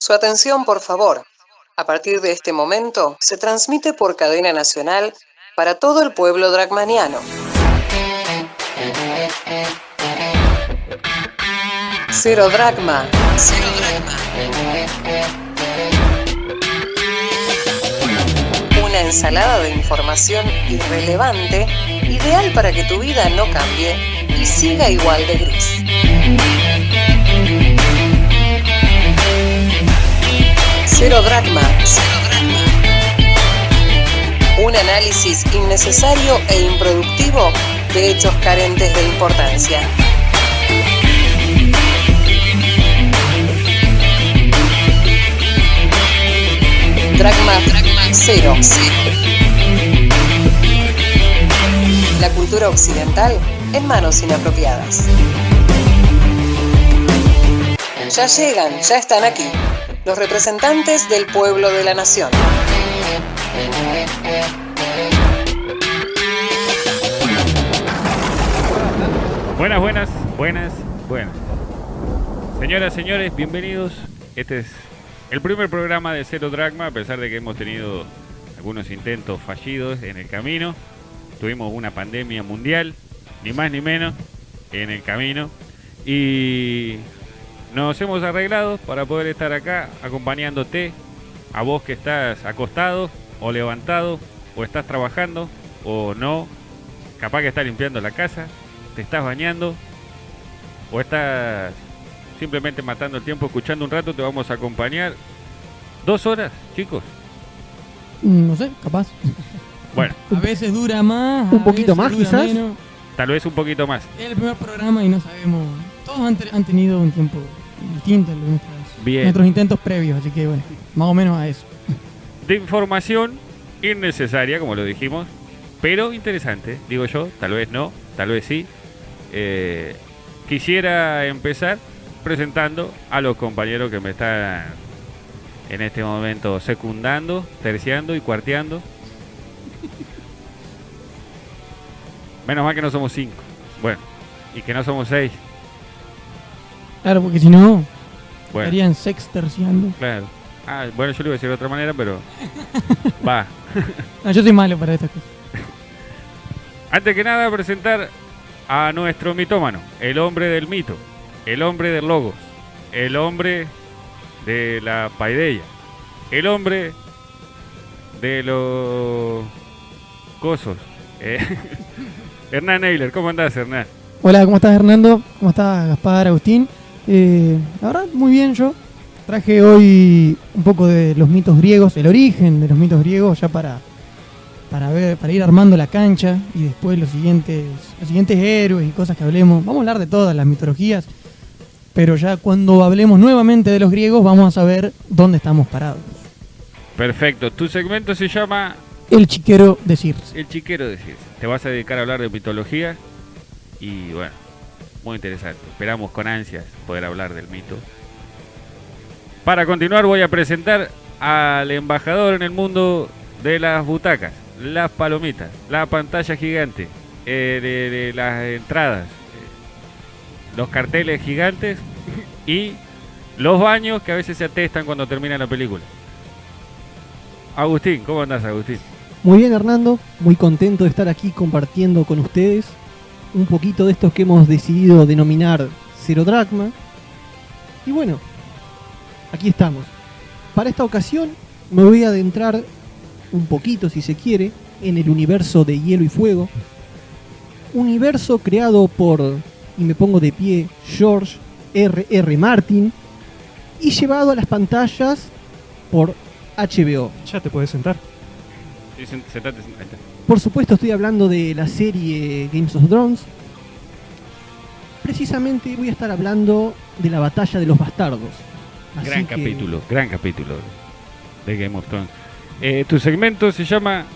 Su atención, por favor. A partir de este momento, se transmite por cadena nacional para todo el pueblo dragmaniano. Cero Dragma. Cero Dragma. Una ensalada de información irrelevante, ideal para que tu vida no cambie y siga igual de gris. Cero Dragma. Cero Dragma. Un análisis innecesario e improductivo de hechos carentes de importancia. Dragma cero. La cultura occidental en manos inapropiadas. Ya llegan, ya están aquí, los representantes del pueblo de la nación. Buenas. Señoras, señores, bienvenidos. Este es el primer programa de Cero Dragma, a pesar de que hemos tenido algunos intentos fallidos en el camino. Tuvimos una pandemia mundial, ni más ni menos, en el camino. Y nos hemos arreglado para poder estar acá acompañándote, a vos que estás acostado o levantado, o estás trabajando o no, capaz que estás limpiando la casa, te estás bañando o estás simplemente matando el tiempo escuchando un rato. Te vamos a acompañar 2 horas, chicos. No sé, capaz. Bueno, A veces dura más, Un poquito más, dura quizás. menos. tal vez un poquito más. Es el primer programa y no sabemos. Todos han tenido un tiempo distinto en Bien. nuestros intentos previos, así que bueno, más o menos a eso. De información innecesaria, como lo dijimos, pero interesante, digo yo. Tal vez no, tal vez sí. Quisiera empezar presentando a los compañeros que me están en este momento secundando, terciando y cuarteando. Menos mal que no somos 5. Bueno, y que no somos 6. Claro, porque si no, Bueno, estarían sexterciando. claro. Bueno, yo lo iba a decir de otra manera, pero va. No, yo soy malo para estas cosas. Antes que nada, presentar a nuestro mitómano, el hombre del mito, el hombre del logos, el hombre de la paideia, el hombre de los cosos. Hernán Eiler, ¿cómo andás, Hernán? Hola, ¿cómo estás, Hernando? ¿Cómo estás, Gaspar, Agustín? La verdad, muy bien yo. Traje hoy un poco de los mitos griegos, el origen de los mitos griegos, ya para ir armando la cancha y después los siguientes héroes y cosas que hablemos. Vamos a hablar de todas las mitologías, pero ya cuando hablemos nuevamente de los griegos vamos a saber dónde estamos parados. Perfecto, tu segmento se llama El chiquero de Circe. El Chiquero de Circe. Te vas a dedicar a hablar de mitología y bueno, muy interesante. Esperamos con ansias poder hablar del mito. Para continuar voy a presentar al embajador en el mundo de las butacas, las palomitas, la pantalla gigante, de las entradas, los carteles gigantes y los baños que a veces se atestan cuando termina la película. Agustín, ¿cómo andás, Agustín? Muy bien, Hernando, muy contento de estar aquí compartiendo con ustedes un poquito de estos que hemos decidido denominar Cero Dragma. Y bueno, aquí estamos. Para esta ocasión me voy a adentrar un poquito, si se quiere, en el universo de Hielo y Fuego. Universo creado por, y me pongo de pie, George R.R. Martin y llevado a las pantallas por HBO. Ya te puedes sentar. Sí, sentate, ahí está. Por supuesto estoy hablando de la serie Games of Thrones. Precisamente voy a estar hablando de la batalla de los bastardos. Así Gran que- capítulo de Game of Thrones. Tu segmento se llama...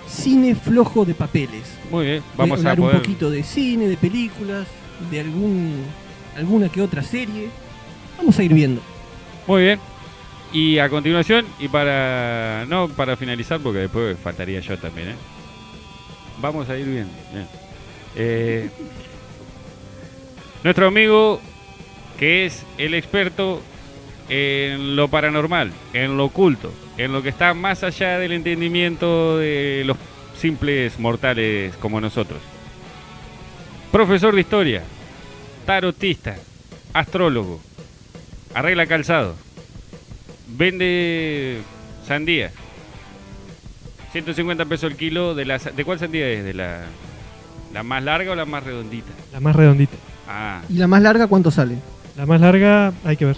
Cine flojo de papeles. Muy bien, Voy vamos a hablar poder... un poquito de cine, de películas, de alguna que otra serie. Vamos a ir viendo. Muy bien. Y a continuación, y para finalizar, porque después faltaría yo también, vamos a ir viendo. Bien. Nuestro amigo, que es el experto en lo paranormal, en lo oculto, en lo que está más allá del entendimiento de los simples mortales como nosotros. Profesor de historia, tarotista, astrólogo, arregla calzado, vende sandía. 150 pesos el kilo ¿de cuál sandía es? ¿De la más larga o la más redondita? La más redondita. Ah, ¿Y la más larga cuánto sale? La más larga hay que ver.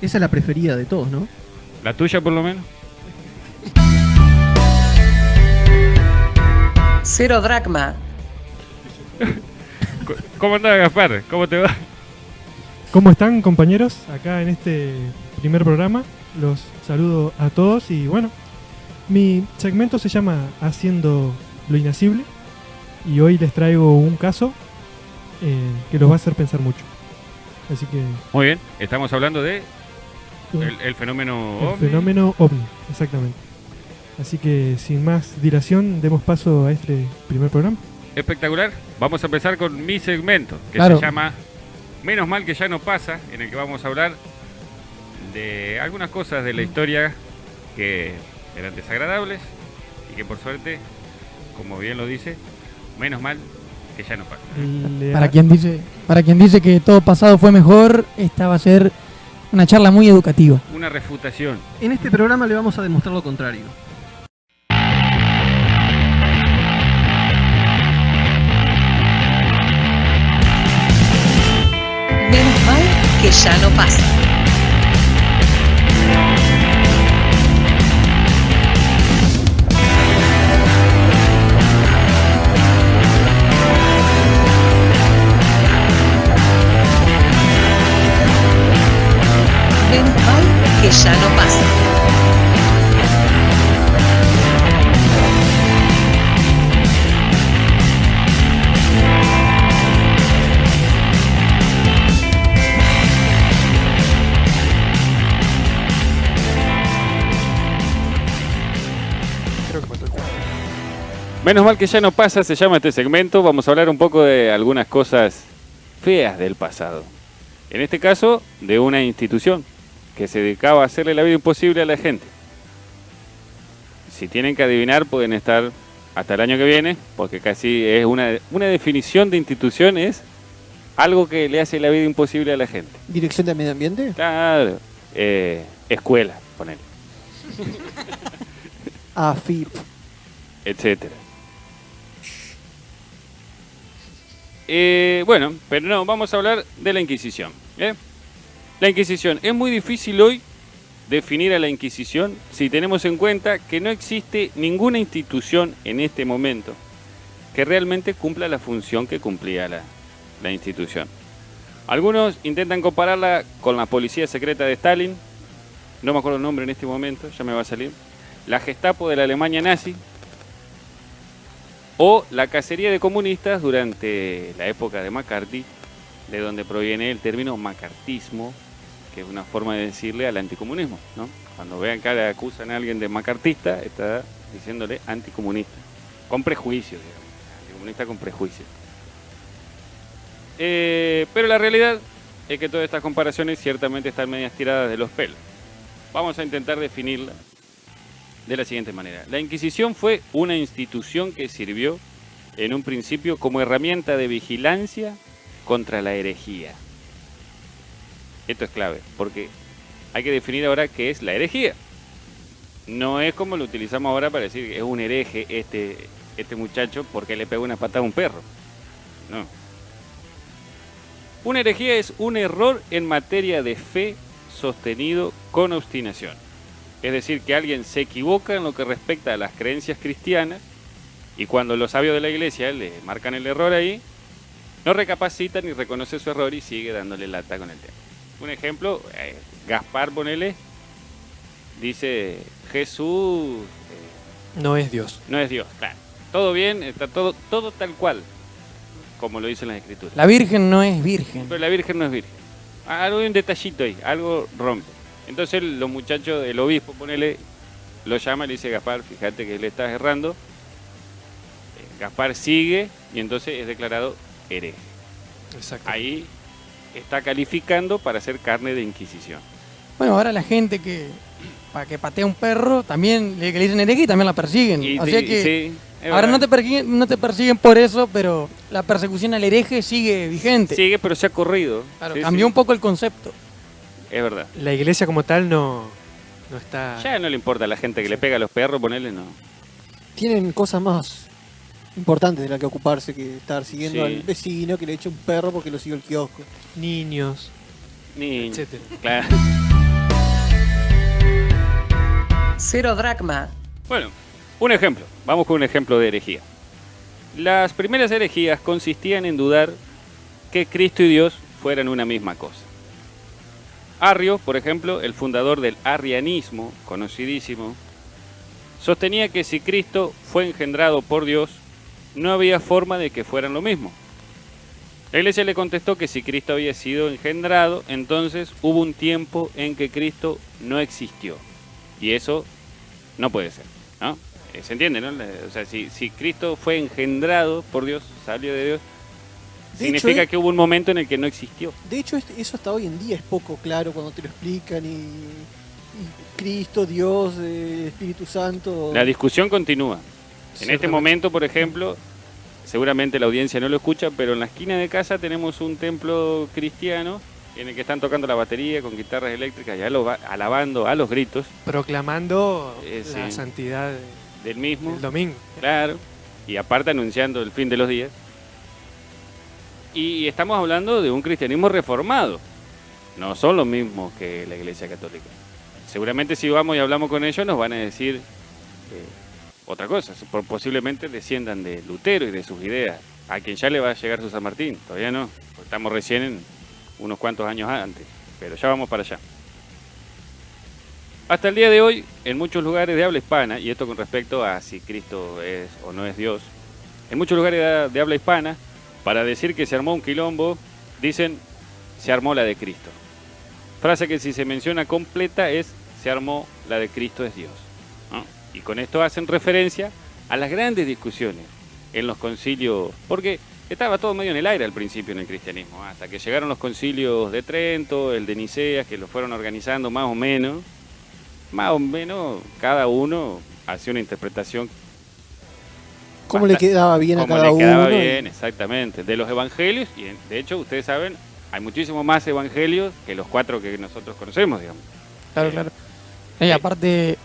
Esa es la preferida de todos, ¿no? ¿la tuya por lo menos? Cero Dracma. ¿Cómo andás, Gaspar? ¿Cómo te va? ¿Cómo están, compañeros? Acá en este primer programa los saludo a todos y bueno, mi segmento se llama Haciendo lo Inasible y hoy les traigo un caso que los va a hacer pensar mucho. Así que Muy bien, estamos hablando de un- el fenómeno el ovni. fenómeno ovni, exactamente. Así que sin más dilación, demos paso a este primer programa. Espectacular. Vamos a empezar con mi segmento, que Claro. se llama Menos mal que ya no pasa, en el que vamos a hablar de algunas cosas de la historia que eran desagradables y que por suerte, como bien lo dice, menos mal que ya no pasa. Para quien dice que todo pasado fue mejor, esta va a ser una charla muy educativa. Una refutación. En este programa le vamos a demostrar lo contrario. Menos mal que ya no pasa. Menos mal que ya no pasa. Menos mal que ya no pasa, se llama este segmento. Vamos a hablar un poco de algunas cosas feas del pasado. En este caso, de una institución que se dedicaba a hacerle la vida imposible a la gente. Si tienen que adivinar, pueden estar hasta el año que viene, porque casi es una definición de institución, es algo que le hace la vida imposible a la gente. ¿Dirección de Medio Ambiente? Claro, escuela, ponele, AFIP. etcétera. Bueno, pero no, vamos a hablar de la Inquisición. La Inquisición. Es muy difícil hoy definir a la Inquisición si tenemos en cuenta que no existe ninguna institución en este momento que realmente cumpla la función que cumplía la institución. Algunos intentan compararla con la policía secreta de Stalin, no me acuerdo el nombre en este momento, ya me va a salir, la Gestapo de la Alemania nazi, o la cacería de comunistas durante la época de McCarthy, de donde proviene el término macartismo, que es una forma de decirle al anticomunismo, ¿no? Cuando vean que le acusan a alguien de macartista, está diciéndole anticomunista, con prejuicios, digamos, anticomunista con prejuicios. Pero la realidad es que todas estas comparaciones ciertamente están medias tiradas de los pelos. Vamos a intentar definirla de la siguiente manera. La Inquisición fue una institución que sirvió en un principio como herramienta de vigilancia contra la herejía. Esto es clave, porque hay que definir ahora qué es la herejía. No es como lo utilizamos ahora para decir que es un hereje este muchacho porque le pegó una patada a un perro. No. Una herejía es un error en materia de fe sostenido con obstinación. Es decir, que alguien se equivoca en lo que respecta a las creencias cristianas y cuando los sabios de la iglesia le marcan el error ahí, no recapacita ni reconoce su error y sigue dándole lata con el tema. Un ejemplo, Gaspar, ponele, dice Jesús No es Dios. no es Dios. Claro, todo bien, está todo tal cual, como lo dicen las escrituras. La Virgen no es virgen. Pero la Virgen no es virgen. Algo hay un detallito ahí, algo rompe. Entonces los muchachos del obispo, ponele, lo llama y le dice, Gaspar, fíjate que le estás errando. Gaspar sigue y entonces es declarado hereje. Exacto. Ahí está calificando para ser carne de inquisición. Bueno, ahora la gente para que patea un perro, también que le dicen hereje y también la persiguen. Y o sí, sea que sí, es ahora verdad. no te persiguen por eso, pero la persecución al hereje sigue vigente. Sigue, pero se ha corrido. Claro, Sí, cambió sí, un poco el concepto. es verdad. La iglesia como tal no está... Ya no le importa a la gente que le pega a los perros, ponele, no. Tienen cosas más importantes de las que ocuparse que estar siguiendo Sí. al vecino que le echa un perro porque lo siguió el kiosco. niños, Ni, etcétera. claro. Cero Dracma. Bueno, un ejemplo. Vamos con un ejemplo de herejía. Las primeras herejías consistían en dudar que Cristo y Dios fueran una misma cosa. Arrio, por ejemplo, el fundador del arrianismo, conocidísimo, sostenía que si Cristo fue engendrado por Dios, no había forma de que fueran lo mismo. La iglesia le contestó que si Cristo había sido engendrado, entonces hubo un tiempo en que Cristo no existió. Y eso no puede ser, ¿no? ¿Se entiende, no? O sea, si Cristo fue engendrado por Dios, salió de Dios, De significa hecho, que hubo un momento en el que no existió. De hecho, eso hasta hoy en día es poco claro cuando te lo explican y Cristo, Dios, Espíritu Santo. La discusión continúa. En este Ciertamente. momento, por ejemplo, seguramente la audiencia no lo escucha, pero en la esquina de casa tenemos un templo cristiano en el que están tocando la batería con guitarras eléctricas y alabando a los gritos Proclamando la sí. santidad del mismo. del domingo. Claro, y aparte anunciando el fin de los días. Y estamos hablando de un cristianismo reformado. No son los mismos que la Iglesia Católica. Seguramente si vamos y hablamos con ellos nos van a decir otra cosa. Posiblemente desciendan de Lutero y de sus ideas. A quien ya le va a llegar su San Martín. Todavía no. Porque estamos recién en unos cuantos años antes. Pero ya vamos para allá. Hasta el día de hoy, en muchos lugares de habla hispana, y esto con respecto a si Cristo es o no es Dios, en muchos lugares de habla hispana, para decir que se armó un quilombo, dicen se armó la de Cristo. Frase que si se menciona completa es se armó la de Cristo es Dios, ¿no? Y con esto hacen referencia a las grandes discusiones en los concilios, porque estaba todo medio en el aire al principio en el cristianismo, hasta que llegaron los concilios de Trento, el de Nicea, que lo fueron organizando más o menos cada uno hacía una interpretación ¿Cómo le quedaba bien a como cada le quedaba uno? bien, exactamente, de los evangelios, y de hecho ustedes saben, hay muchísimos más evangelios que los 4 que nosotros conocemos, digamos. Claro, claro. Y aparte,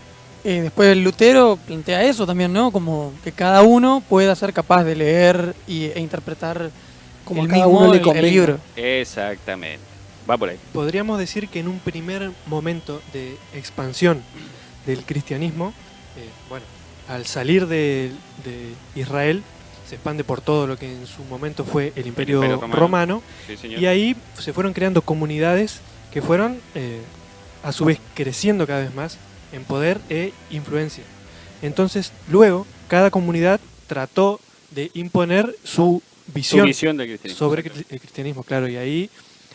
después Lutero plantea eso también, ¿no? Como que cada uno pueda ser capaz de leer e interpretar Como el a cada mismo uno le el convenga. libro. Exactamente, va por ahí. Podríamos decir que en un primer momento de expansión del cristianismo, bueno, al salir de Israel, se expande por todo lo que en su momento fue el Imperio Romano, Sí, señor. y ahí se fueron creando comunidades que fueron a su vez creciendo cada vez más en poder e influencia. Entonces, luego, cada comunidad trató de imponer su Su visión visión del cristianismo. sobre el cristianismo, claro, y ahí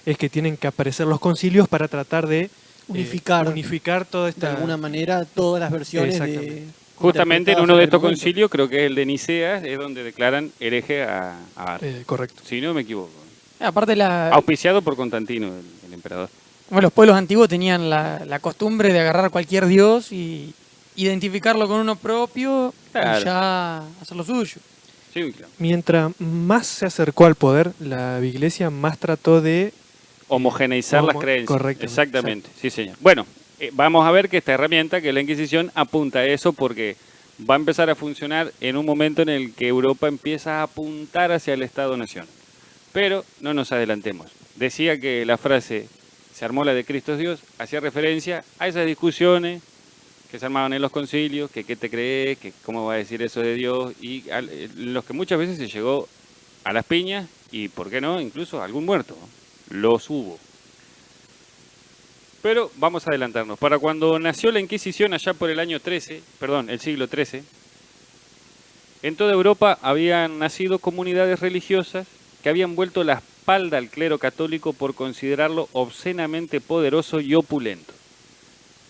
es que tienen que aparecer los concilios para tratar de unificar toda de esta... alguna manera todas las versiones Exactamente. Justamente en interpretadas uno de el estos momento. concilios, creo que es el de Nicea, es donde declaran hereje a Arrio. correcto. Si no me equivoco. Aparte, Auspiciado por Constantino, el emperador. bueno, los pueblos antiguos tenían la costumbre de agarrar cualquier dios y identificarlo con uno propio Claro. y ya hacer lo suyo. Sí, claro. Mientras más se acercó al poder, la iglesia más trató de... Homogeneizar las Homo- creencias. correctamente, Exactamente, sí señor. Bueno, vamos a ver que esta herramienta, que es la Inquisición, apunta a eso porque va a empezar a funcionar en un momento en el que Europa empieza a apuntar hacia el Estado-Nación. Pero no nos adelantemos. Decía que la frase se armó la de Cristo es Dios, hacía referencia a esas discusiones que se armaban en los concilios, que qué te crees, que cómo va a decir eso de Dios, y los que muchas veces se llegó a las piñas y, ¿por qué no?, incluso a algún muerto. Los hubo. Pero vamos a adelantarnos. Para cuando nació la Inquisición allá por el el siglo XIII, en toda Europa habían nacido comunidades religiosas que habían vuelto la espalda al clero católico por considerarlo obscenamente poderoso y opulento.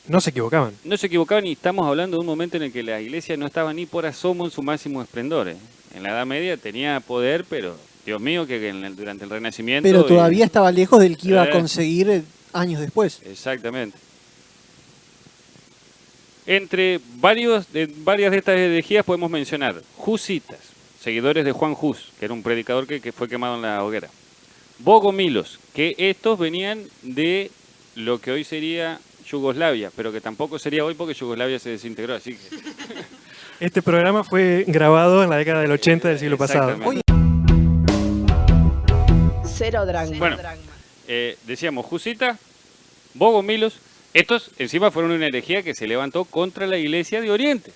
No se equivocaban. No se equivocaban y estamos hablando de un momento en el que la iglesia no estaba ni por asomo en su máximo esplendor. En la Edad Media tenía poder, pero Dios mío, que durante el Renacimiento... Pero todavía estaba lejos del que iba a Eh. conseguir años después. Exactamente. Entre varias de estas herejías podemos mencionar Husitas, seguidores de Juan Hus, que era un predicador que fue quemado en la hoguera. Bogomilos, que estos venían de lo que hoy sería Yugoslavia, pero que tampoco sería hoy porque Yugoslavia se desintegró, así que... Este programa fue grabado en la década del 80 del siglo pasado. Exactamente. Cero dragma. Bueno, decíamos Husita, Bogomilos, estos encima fueron una herejía que se levantó contra la iglesia de Oriente.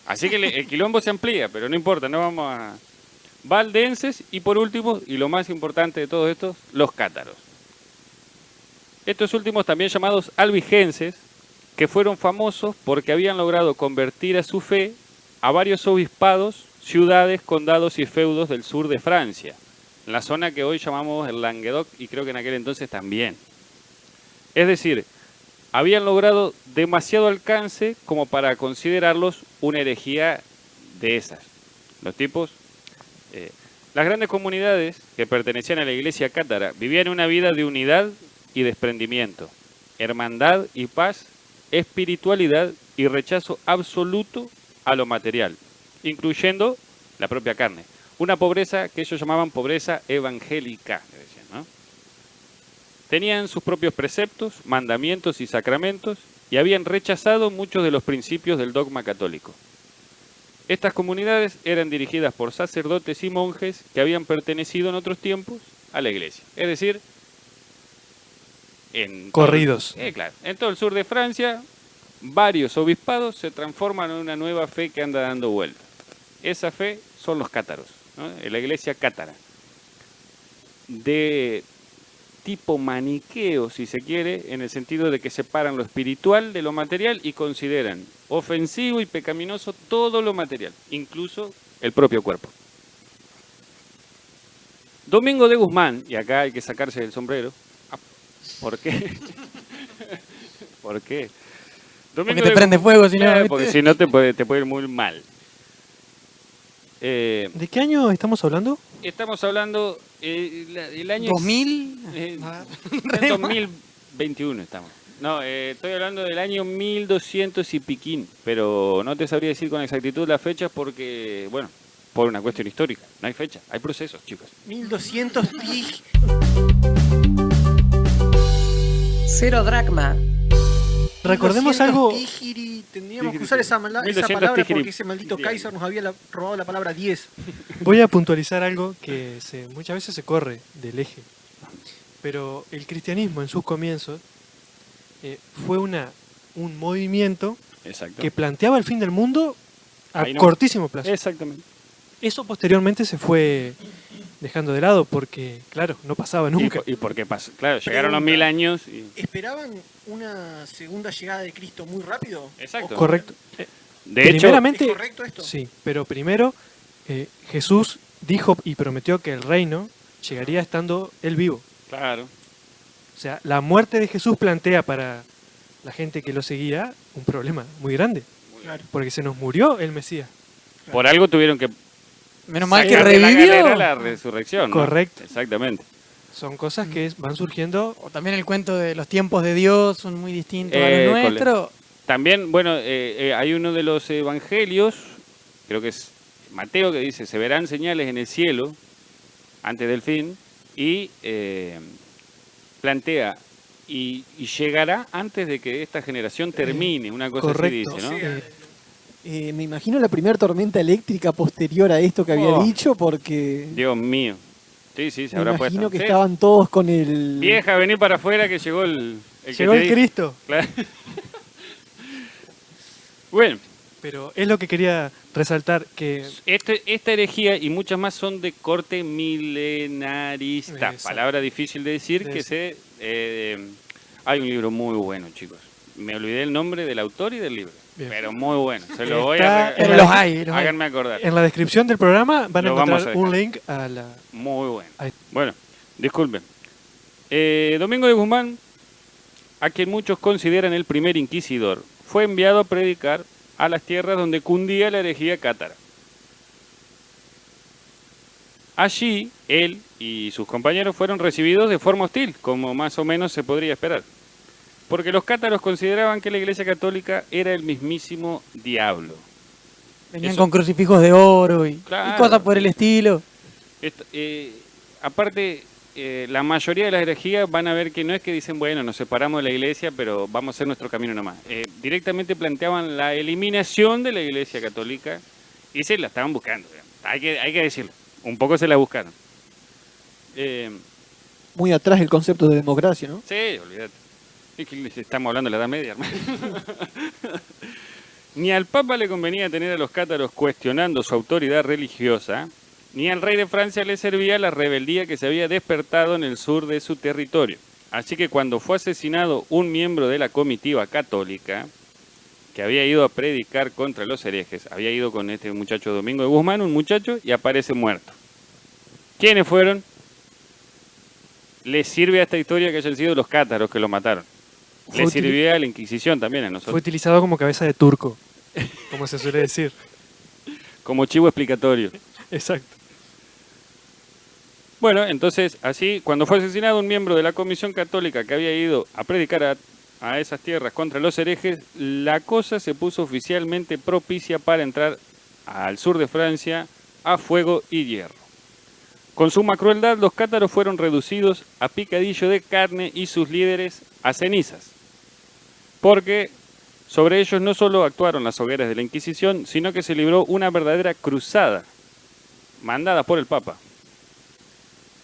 Así que el quilombo se amplía, pero no importa, no vamos a... Valdenses y por último, y lo más importante de todos estos, los cátaros. Estos últimos también llamados albigenses, que fueron famosos porque habían logrado convertir a su fe a varios obispados, ciudades, condados y feudos del sur de Francia, la zona que hoy llamamos el Languedoc y creo que en aquel entonces también. Es decir, habían logrado demasiado alcance como para considerarlos una herejía de esas. Los tipos, las grandes comunidades que pertenecían a la iglesia cátara vivían una vida de unidad y desprendimiento, hermandad y paz, espiritualidad y rechazo absoluto a lo material, incluyendo la propia carne. Una pobreza que ellos llamaban pobreza evangélica, decían, ¿no? Tenían sus propios preceptos, mandamientos y sacramentos y habían rechazado muchos de los principios del dogma católico. Estas comunidades eran dirigidas por sacerdotes y monjes que habían pertenecido en otros tiempos a la iglesia. Es decir, Corridos. Claro, en todo el sur de Francia, varios obispados se transforman en una nueva fe que anda dando vuelta. Esa fe son los cátaros, ¿no? La iglesia cátara. De tipo maniqueo, si se quiere, en el sentido de que separan lo espiritual de lo material y consideran ofensivo y pecaminoso todo lo material, incluso el propio cuerpo. Domingo de Guzmán, y acá hay que sacarse el sombrero. ¿Por qué? ¿Por qué? Porque te prende fuego, si no. Porque si no te puede ir muy mal. ¿De qué año estamos hablando? Estamos hablando el año 2000. en 2021 estamos. No, estoy hablando del año 1200 y piquín, pero no te sabría decir con exactitud las fechas porque, bueno, por una cuestión histórica. No hay fecha, hay procesos, chicos. 1200 Cero dracma. Recordemos algo. Tendríamos que usar esa 1200 palabra tijiri. porque ese maldito Kaiser nos había robado la palabra 10. Voy a puntualizar algo que muchas veces se corre del eje. Pero el cristianismo en sus comienzos fue un movimiento Exacto. que planteaba el fin del mundo a Ahí no. cortísimo plazo. Exactamente. Eso posteriormente se fue dejando de lado porque, claro, no pasaba nunca. ¿Y por qué pasa? Claro, llegaron los 1000 años y... ¿Esperaban una segunda llegada de Cristo muy rápido? Exacto. Correcto. De hecho, Primeramente, ¿Es correcto esto? sí, pero primero Jesús dijo y prometió que el reino llegaría estando él vivo. claro. O sea, la muerte de Jesús plantea para la gente que lo seguía un problema muy grande. Porque se nos murió el Mesías. Por algo tuvieron que Menos mal que sacar de la revivió. galera la resurrección, ¿no? Correcto. Exactamente. Son cosas que van surgiendo. O también el cuento de los tiempos de Dios son muy distintos a los Cole. nuestros. También, bueno, hay uno de los evangelios, creo que es Mateo, que dice, se verán señales en el cielo antes del fin, y plantea, y llegará antes de que esta generación termine, una cosa correcto. así dice, ¿no? Me imagino la primera tormenta eléctrica posterior a esto que había Oh. dicho porque Dios mío. Sí, se me habrá imagino puesto. que Sí. estaban todos con el... Vieja, vení para afuera que llegó el Llegó que te el di. Cristo. Claro. Bueno, Pero es lo que quería resaltar, que esta herejía y muchas más son de corte milenarista. Exacto. Palabra difícil de decir, De que se... hay un libro muy bueno, chicos. Me olvidé el nombre del autor y del libro. Bien. Pero muy bueno. Se lo voy Está a... en Pero la- los hay, los hay. Háganme acordar. en la descripción del programa van a Lo vamos encontrar a un dejar. link a la... Muy bueno. Ahí. Bueno, disculpen. Domingo de Guzmán, a quien muchos consideran el primer inquisidor, fue enviado a predicar a las tierras donde cundía la herejía cátara. Allí, él y sus compañeros fueron recibidos de forma hostil, como más o menos se podría esperar. Porque los cátaros consideraban que la Iglesia Católica era el mismísimo diablo. Venían Eso- con crucifijos de oro y Claro. cosas por el estilo. Aparte, la mayoría de las herejías van a ver que no es que dicen, bueno, nos separamos de la iglesia, pero vamos a hacer nuestro camino nomás. Directamente planteaban la eliminación de la Iglesia Católica y se la estaban buscando. Digamos. Hay que decirlo. Un poco se la buscaron. Muy atrás el concepto de democracia, ¿no? Sí, olvídate. Es que estamos hablando de la Edad Media, hermano. Ni al Papa le convenía tener a los cátaros cuestionando su autoridad religiosa, ni al rey de Francia le servía la rebeldía que se había despertado en el sur de su territorio. Así que cuando fue asesinado un miembro de la comitiva católica, que había ido a predicar contra los herejes, había ido con este muchacho Domingo de Guzmán, un muchacho, y aparece muerto. ¿Quiénes fueron? Les sirve a esta historia que hayan sido los cátaros que lo mataron. Fue Le sirvió a la Inquisición también a Fue nosotros. utilizado como cabeza de turco, como se suele decir. Como chivo explicatorio. Exacto. Bueno, entonces, así, cuando fue asesinado un miembro de la Comisión Católica que había ido a predicar a esas tierras contra los herejes, la cosa se puso oficialmente propicia para entrar al sur de Francia a fuego y hierro. Con suma crueldad, los cátaros fueron reducidos a picadillo de carne y sus líderes a cenizas. Porque sobre ellos no solo actuaron las hogueras de la Inquisición, sino que se libró una verdadera cruzada, mandada por el Papa,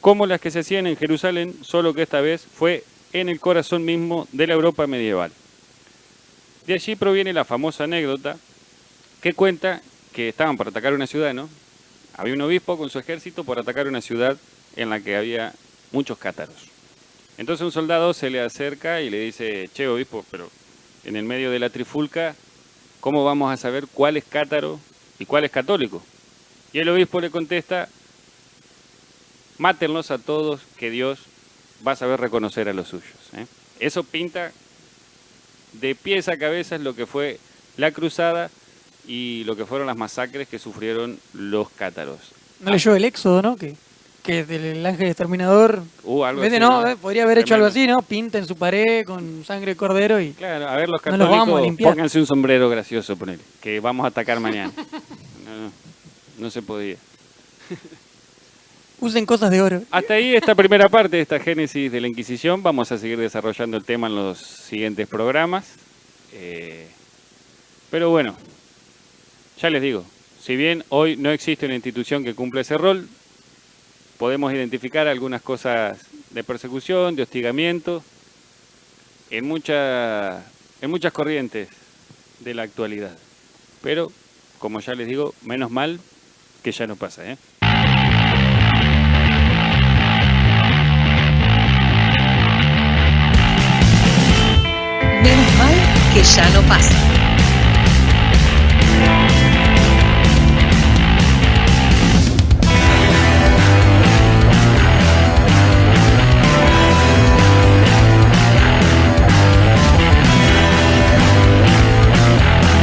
como las que se hacían en Jerusalén, solo que esta vez fue en el corazón mismo de la Europa medieval. De allí proviene la famosa anécdota que cuenta que estaban por atacar una ciudad, ¿no? Había un obispo con su ejército por atacar una ciudad en la que había muchos cátaros. Entonces un soldado se le acerca y le dice, che, obispo, pero en el medio de la trifulca, ¿cómo vamos a saber cuál es cátaro y cuál es católico? Y el obispo le contesta, mátenlos a todos, que Dios va a saber reconocer a los suyos. Eso pinta de pies a cabeza lo que fue la cruzada y lo que fueron las masacres que sufrieron los cátaros. No leyó el Éxodo, ¿no? Que del ángel exterminador. Algo En vez de así, no, podría haber hecho algo Tremendo. así, ¿no? Pinta en su pared con sangre de cordero y. Claro, a ver los No los vamos a católicos, limpiar. pónganse un sombrero gracioso, ponele, que vamos a atacar mañana. No se podía. Usen cosas de oro. Hasta ahí esta primera parte de esta génesis de la Inquisición. Vamos a seguir desarrollando el tema en los siguientes programas. Pero bueno, ya les digo, si bien hoy no existe una institución que cumpla ese rol, podemos identificar algunas cosas de persecución, de hostigamiento, en muchas corrientes de la actualidad. Pero, como ya les digo, menos mal que ya no pasa, ¿eh? Menos mal que ya no pasa.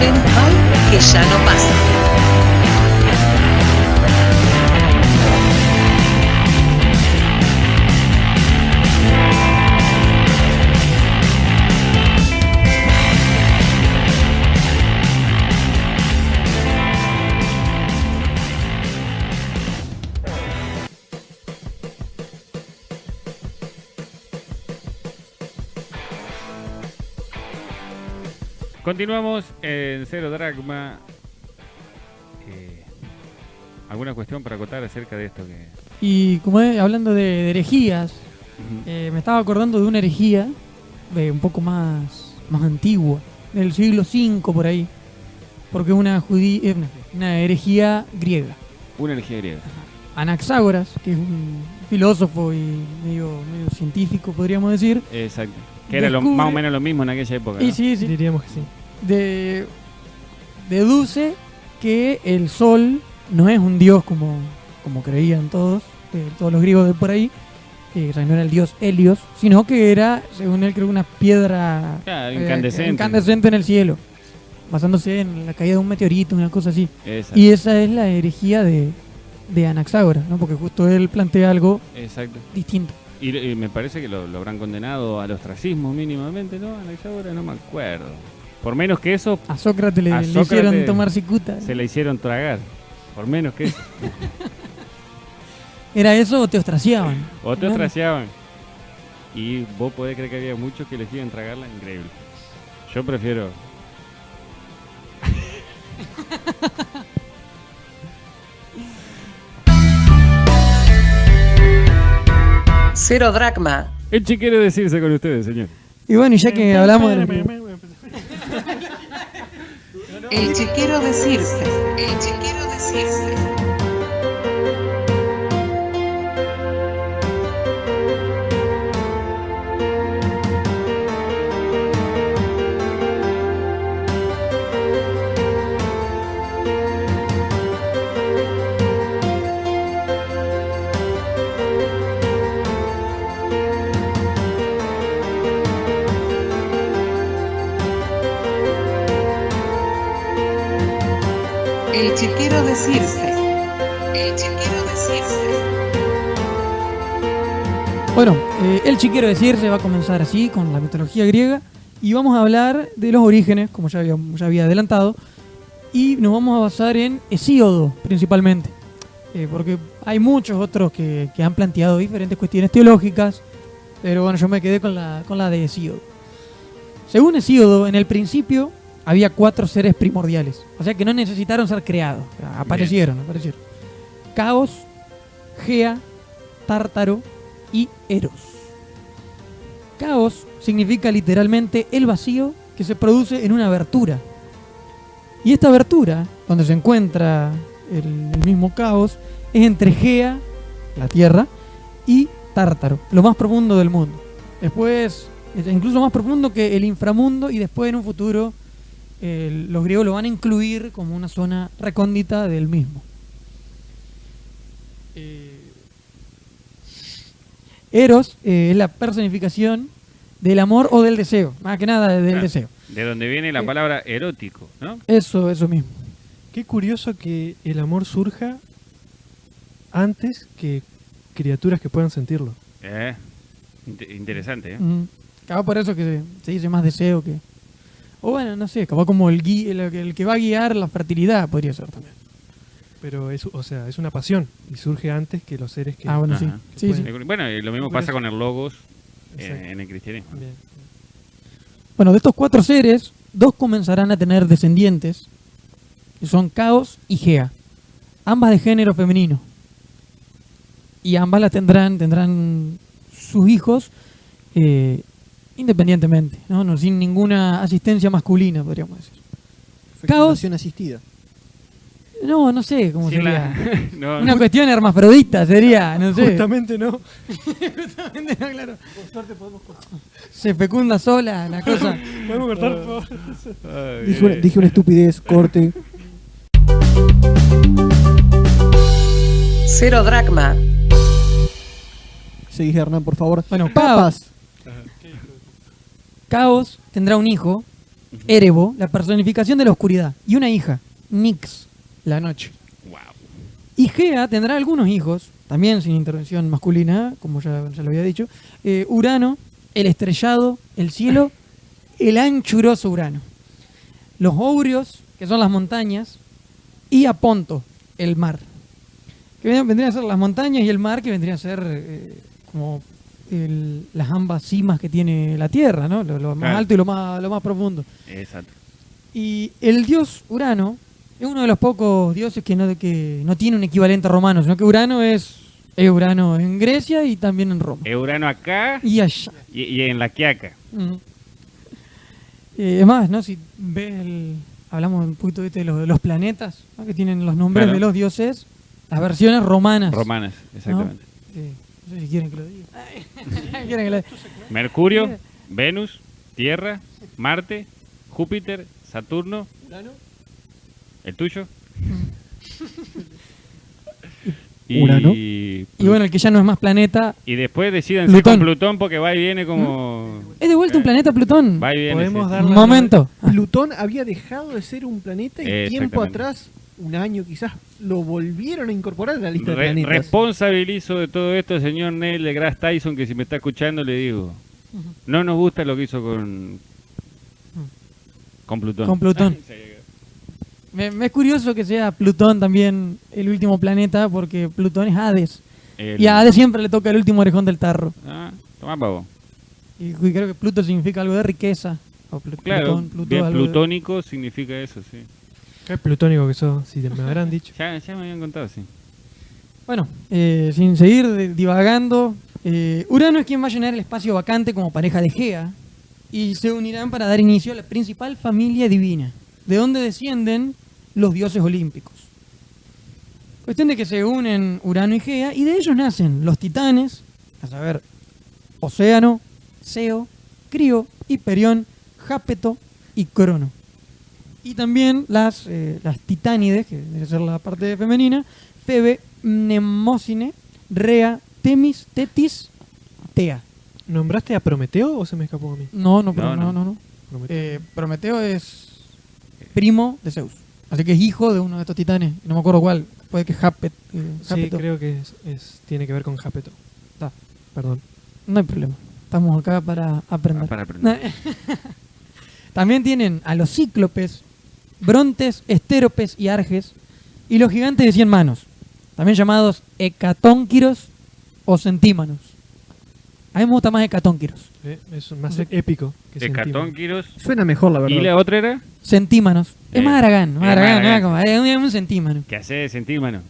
Menos mal que ya no pasa. Continuamos en Cero Dragma. ¿Alguna cuestión para acotar acerca de esto? Y como hablando de herejías, me estaba acordando de una herejía un poco más antigua, del siglo V por ahí, porque una herejía griega. Una energía griega. Anaxágoras, que es un filósofo y medio científico, podríamos decir. Exacto. Que era Descubre- más o menos lo mismo en aquella época, Y ¿no? sí, Diríamos que sí. deduce que el sol no es un dios como creían todos los griegos de por ahí, o sea, no era el dios Helios, sino que era, según él, creo una piedra Claro, incandescente. incandescente en el cielo, basándose en la caída de un meteorito, una cosa así. Exacto. Y esa es la herejía de Anaxágoras, ¿no? Porque justo él plantea algo Exacto. distinto. Y me parece que lo habrán condenado al ostracismo mínimamente, ¿no? Anaxágoras, no me acuerdo. Por menos que eso, A Sócrates le, A le Sócrates hicieron tomar cicuta. se le hicieron tragar. Por menos que eso. ¿Era eso o te ostraciaban? O te Claro. ostraciaban. Y vos podés creer que había muchos que elegían tragarla, increíble. Yo prefiero... Cero dracma. El chiquero decirse con ustedes, señor. Y bueno, y ya que hablamos de... El chiquero decirse. El chiquero decirse. El chiquero decirse. El chiquero decirse. Bueno, el chiquero decirse va a comenzar así, con la mitología griega, y vamos a hablar de los orígenes, como ya había adelantado, y nos vamos a basar en Hesíodo, principalmente, porque hay muchos otros que han planteado diferentes cuestiones teológicas, pero bueno, yo me quedé con la de Hesíodo. Según Hesíodo, en el principio había 4 seres primordiales, o sea que no necesitaron ser creados, aparecieron. Caos, Gea, Tártaro y Eros. Caos significa literalmente el vacío que se produce en una abertura. Y esta abertura, donde se encuentra el mismo caos, es entre Gea, la tierra, y Tártaro, lo más profundo del mundo. Después, es incluso más profundo que el inframundo, y después en un futuro los griegos lo van a incluir como una zona recóndita del mismo. Eros es la personificación del amor o del deseo, más que nada del Claro. deseo. De donde viene la palabra erótico, ¿no? Eso mismo. Qué curioso que el amor surja antes que criaturas que puedan sentirlo. Interesante, ¿eh? Capaz por eso que se dice más deseo que... O bueno, no sé, capaz como el que va a guiar la fertilidad podría ser también. Pero es, o sea, es una pasión y surge antes que los seres que... Ah, bueno, sí. Ajá. Sí, sí. Bueno, y lo mismo Por pasa eso. con el logos Exacto. en el cristianismo. Bien. Bueno, de estos 4 seres, 2 comenzarán a tener descendientes, que son Caos y Gea, ambas de género femenino. Y ambas las tendrán sus hijos independientemente, ¿no? No, sin ninguna asistencia masculina, podríamos decir. Fecundación asistida. No sé cómo Sin sería. no, Una cuestión hermafrodita sería, no sé. Justamente no. Justamente no, claro. Se fecunda sola la cosa. ¿Podemos cortar, por favor? Ay, Dije una estupidez, corte. Cero dracma. Seguí, Hernán, por favor. Bueno, Papas. Caos tendrá un hijo, Erebo, la personificación de la oscuridad, y una hija, Nix, la noche. wow. Y Gea tendrá algunos hijos, también sin intervención masculina, como ya lo había dicho. Urano, el estrellado, el cielo, el anchuroso Urano. Los Ourios, que son las montañas, y Aponto, el mar. Que vendrían a ser las montañas y el mar, que vendrían a ser como las ambas cimas que tiene la Tierra, ¿no? Lo más Claro. alto y lo más profundo. Exacto. Y el dios Urano es uno de los pocos dioses que no tiene un equivalente romano, sino que Urano es Urano en Grecia y también en Roma. Urano acá Y allá. y en la Quiaca. Ujú. Es más, ¿no? Si ves hablamos un poquito de los planetas, ¿no? Que tienen los nombres Claro. de los dioses, las versiones romanas. Romanas, exactamente. No sé si quieren que lo diga. ¿Quieren que lo diga? Mercurio, Venus, Tierra, Marte, Júpiter, Saturno. ¿El tuyo? Urano. Y bueno, el que ya no es más planeta, Y después decidanse Plutón. con Plutón porque va y viene como... es de vuelta un planeta Plutón. Va y viene. Podemos sí. dar Un la- momento. Plutón había dejado de ser un planeta y tiempo Exactamente. atrás un año quizás, lo volvieron a incorporar a la lista de planetas. Responsabilizo de todo esto al señor Neil deGrasse Tyson, que si me está escuchando le digo, no nos gusta lo que hizo con Plutón. Con Plutón. Me es curioso que sea Plutón también el último planeta, porque Plutón es Hades. Y a Hades siempre le toca el último orejón del tarro. Toma pavo. Y creo que Pluto significa algo de riqueza. O Claro, bien algo de- plutónico significa eso, sí. Qué plutónico que sos, si me habrán dicho. Ya me habían contado, sí. Bueno, sin seguir divagando, Urano es quien va a llenar el espacio vacante como pareja de Gea y se unirán para dar inicio a la principal familia divina, de donde descienden los dioses olímpicos. Cuestión de que se unen Urano y Gea y de ellos nacen los titanes, a saber, Océano, Seo, Crío, Hiperión, Jápeto y Crono. Y también las titánides, que debe ser la parte femenina, Febe, Mnemósine, Rea, Temis, Tetis, Tea. ¿Nombraste a Prometeo o se me escapó a mí? No. Prometeo. Prometeo es primo de Zeus. Así que es hijo de uno de estos titanes. No me acuerdo cuál. Puede que Sí, Jápeto. creo que tiene que ver con Jápeto. Perdón. No hay problema. Estamos acá para aprender. Para aprender. También tienen a los cíclopes, brontes, estéropes y arges, y los gigantes de 100 manos, también llamados hecatónquiros o centímanos. A mí me gusta más hecatónquiros. Es más épico que Centímano. Hecatónquiros. Suena mejor, la verdad. ¿Y la otra era? Centímanos. Es más Aragán. es Aragán. Es un centímano. ¿Qué hace de centímano?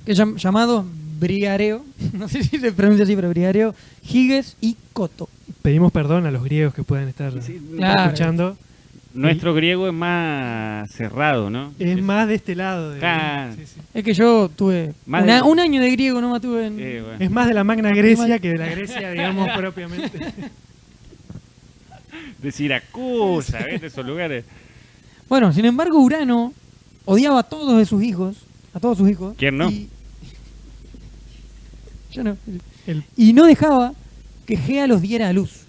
Que es llamado Briareo, no sé si se pronuncia así, pero Briareo, Giges y Coto. Pedimos perdón a los griegos que puedan estar Claro. escuchando. Nuestro griego es más cerrado, ¿no? Es más de este lado. Claro. Sí, sí. Es que yo tuve Más un año de griego, nomás tuve en... Bueno. Es más de la Magna Grecia que de la Grecia, digamos, propiamente. De Siracusa, ¿ves? Esos lugares. Bueno, sin embargo, Urano odiaba a todos sus hijos. ¿Quién no? Yo no. El- Y no dejaba que Gea los diera a luz.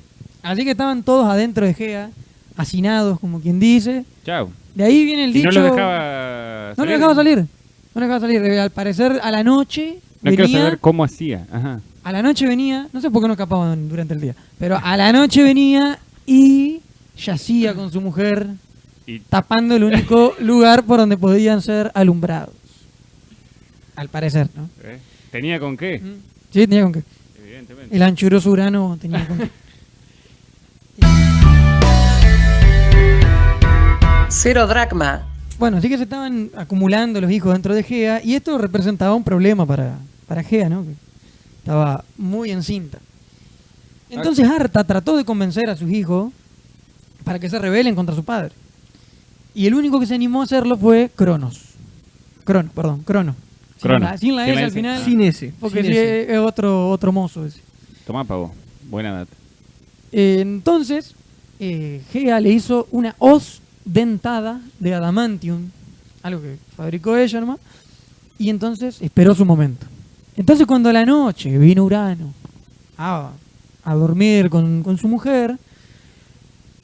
Así que estaban todos adentro de Gea, hacinados, como quien dice. Chao. De ahí viene el Y dicho... no lo dejaba No lo dejaba salir. No lo dejaba salir. Al parecer, a la noche No quiero venía... saber cómo hacía. Ajá. A la noche venía... No sé por qué no escapaban durante el día. Pero a la noche venía y yacía con su mujer, Y tapando el único lugar por donde podían ser alumbrados. Al parecer, ¿no? ¿Tenía con qué? Sí, tenía con qué. Evidentemente. El anchuroso Urano tenía con qué. Cero dracma. Bueno, así que se estaban acumulando los hijos dentro de Gea y esto representaba un problema para Gea, ¿no? Que estaba muy encinta. Entonces Arta trató de convencer a sus hijos para que se rebelen contra su padre. Y el único que se animó a hacerlo fue Crono. Crono. Sin la Sin S la al S. final. Sin ese. Porque sin sí, ese. es otro mozo ese. Tomá, pavo. Buena data. Entonces, Gea le hizo una hoz dentada de adamantium, algo que fabricó ella nomás, y entonces esperó su momento. Entonces cuando a la noche vino Urano a dormir con su mujer,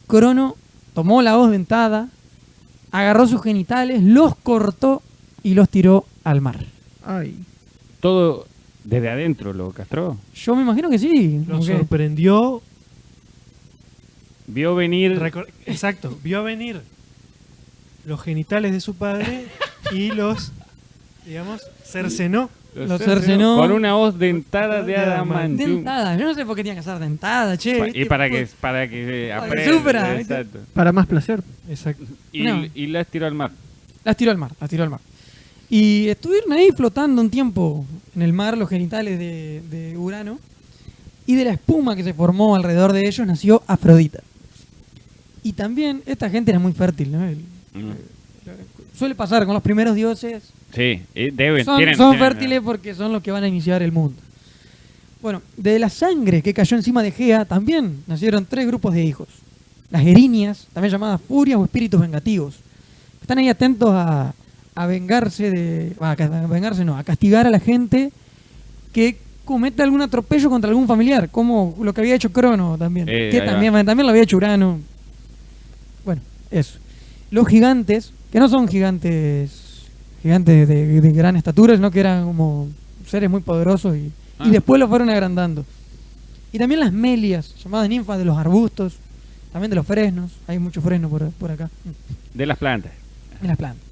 Crono tomó la hoz dentada, agarró sus genitales, los cortó y los tiró al mar. Ay. Todo desde adentro lo castró. Yo me imagino que sí. Lo como que- sorprendió. Vio venir. Exacto, vio venir los genitales de su padre y los, digamos, cercenó. Lo cercenó. Con una hoz dentada de De adamantium. dentada. Yo no sé por qué tenía que ser dentada, che. Y para que Para que aprenda. sufra, ¿viste? Exacto. Para más placer. Exacto. Y, No. y las tiró al mar. Las tiró al mar. Y estuvieron ahí flotando un tiempo en el mar los genitales de Urano. Y de la espuma que se formó alrededor de ellos nació Afrodita. Y también esta gente era muy fértil, ¿no? Suele pasar con los primeros dioses. Sí, deben. Son tienen- fértiles porque son los que van a iniciar el mundo. Bueno, de la sangre que cayó encima de Gea también nacieron 3 grupos de hijos. Las erinias, también llamadas furias o espíritus vengativos. Están ahí atentos a vengarse a castigar a la gente que cometa algún atropello contra algún familiar, como lo que había hecho Crono también. Que ahí también lo había hecho Urano. Bueno, eso. Los gigantes, que no son gigantes gigantes de gran estatura, sino que eran como seres muy poderosos y después los fueron agrandando. Y también las melias, llamadas ninfas de los arbustos, también de los fresnos, hay mucho fresno por acá, De las plantas. de las plantas.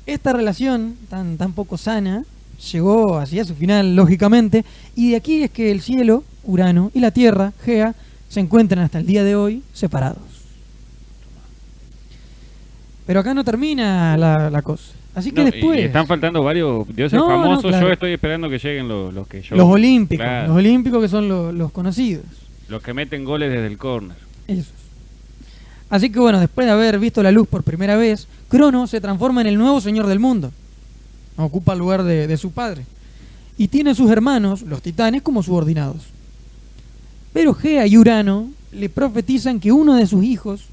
Esta relación tan poco sana llegó así a su final, lógicamente, y de aquí es que el cielo, Urano, y la Tierra, Gea, se encuentran hasta el día de hoy separados. Pero acá no termina la cosa. Así que No, después... y están faltando varios dioses No, no, famosos. claro. Yo estoy esperando que lleguen los que yo. Los olímpicos, Claro. los olímpicos que son los conocidos. Los que meten goles desde el córner. Esos. Así que bueno, después de haber visto la luz por primera vez, Crono se transforma en el nuevo señor del mundo. Ocupa el lugar de su padre. Y tiene a sus hermanos, los titanes, como subordinados. Pero Gea y Urano le profetizan que uno de sus hijos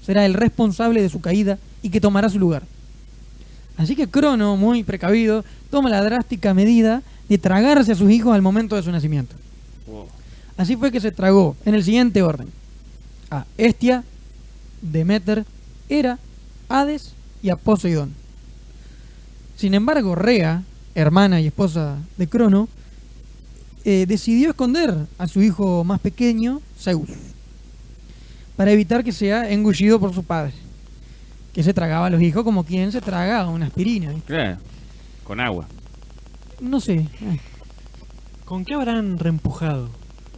será el responsable de su caída y que tomará su lugar. Así que Crono, muy precavido, toma la drástica medida de tragarse a sus hijos al momento de su nacimiento. Wow. Así fue que se tragó en el siguiente orden: a Hestia, Demeter, Hera, Hades y a Poseidón. Sin embargo, Rea, hermana y esposa de Crono, decidió esconder a su hijo más pequeño, Zeus, para evitar que sea engullido por su padre, que se tragaba a los hijos como quien se traga una aspirina, ¿viste? Claro. Con agua. No sé. ¿Con qué habrán reempujado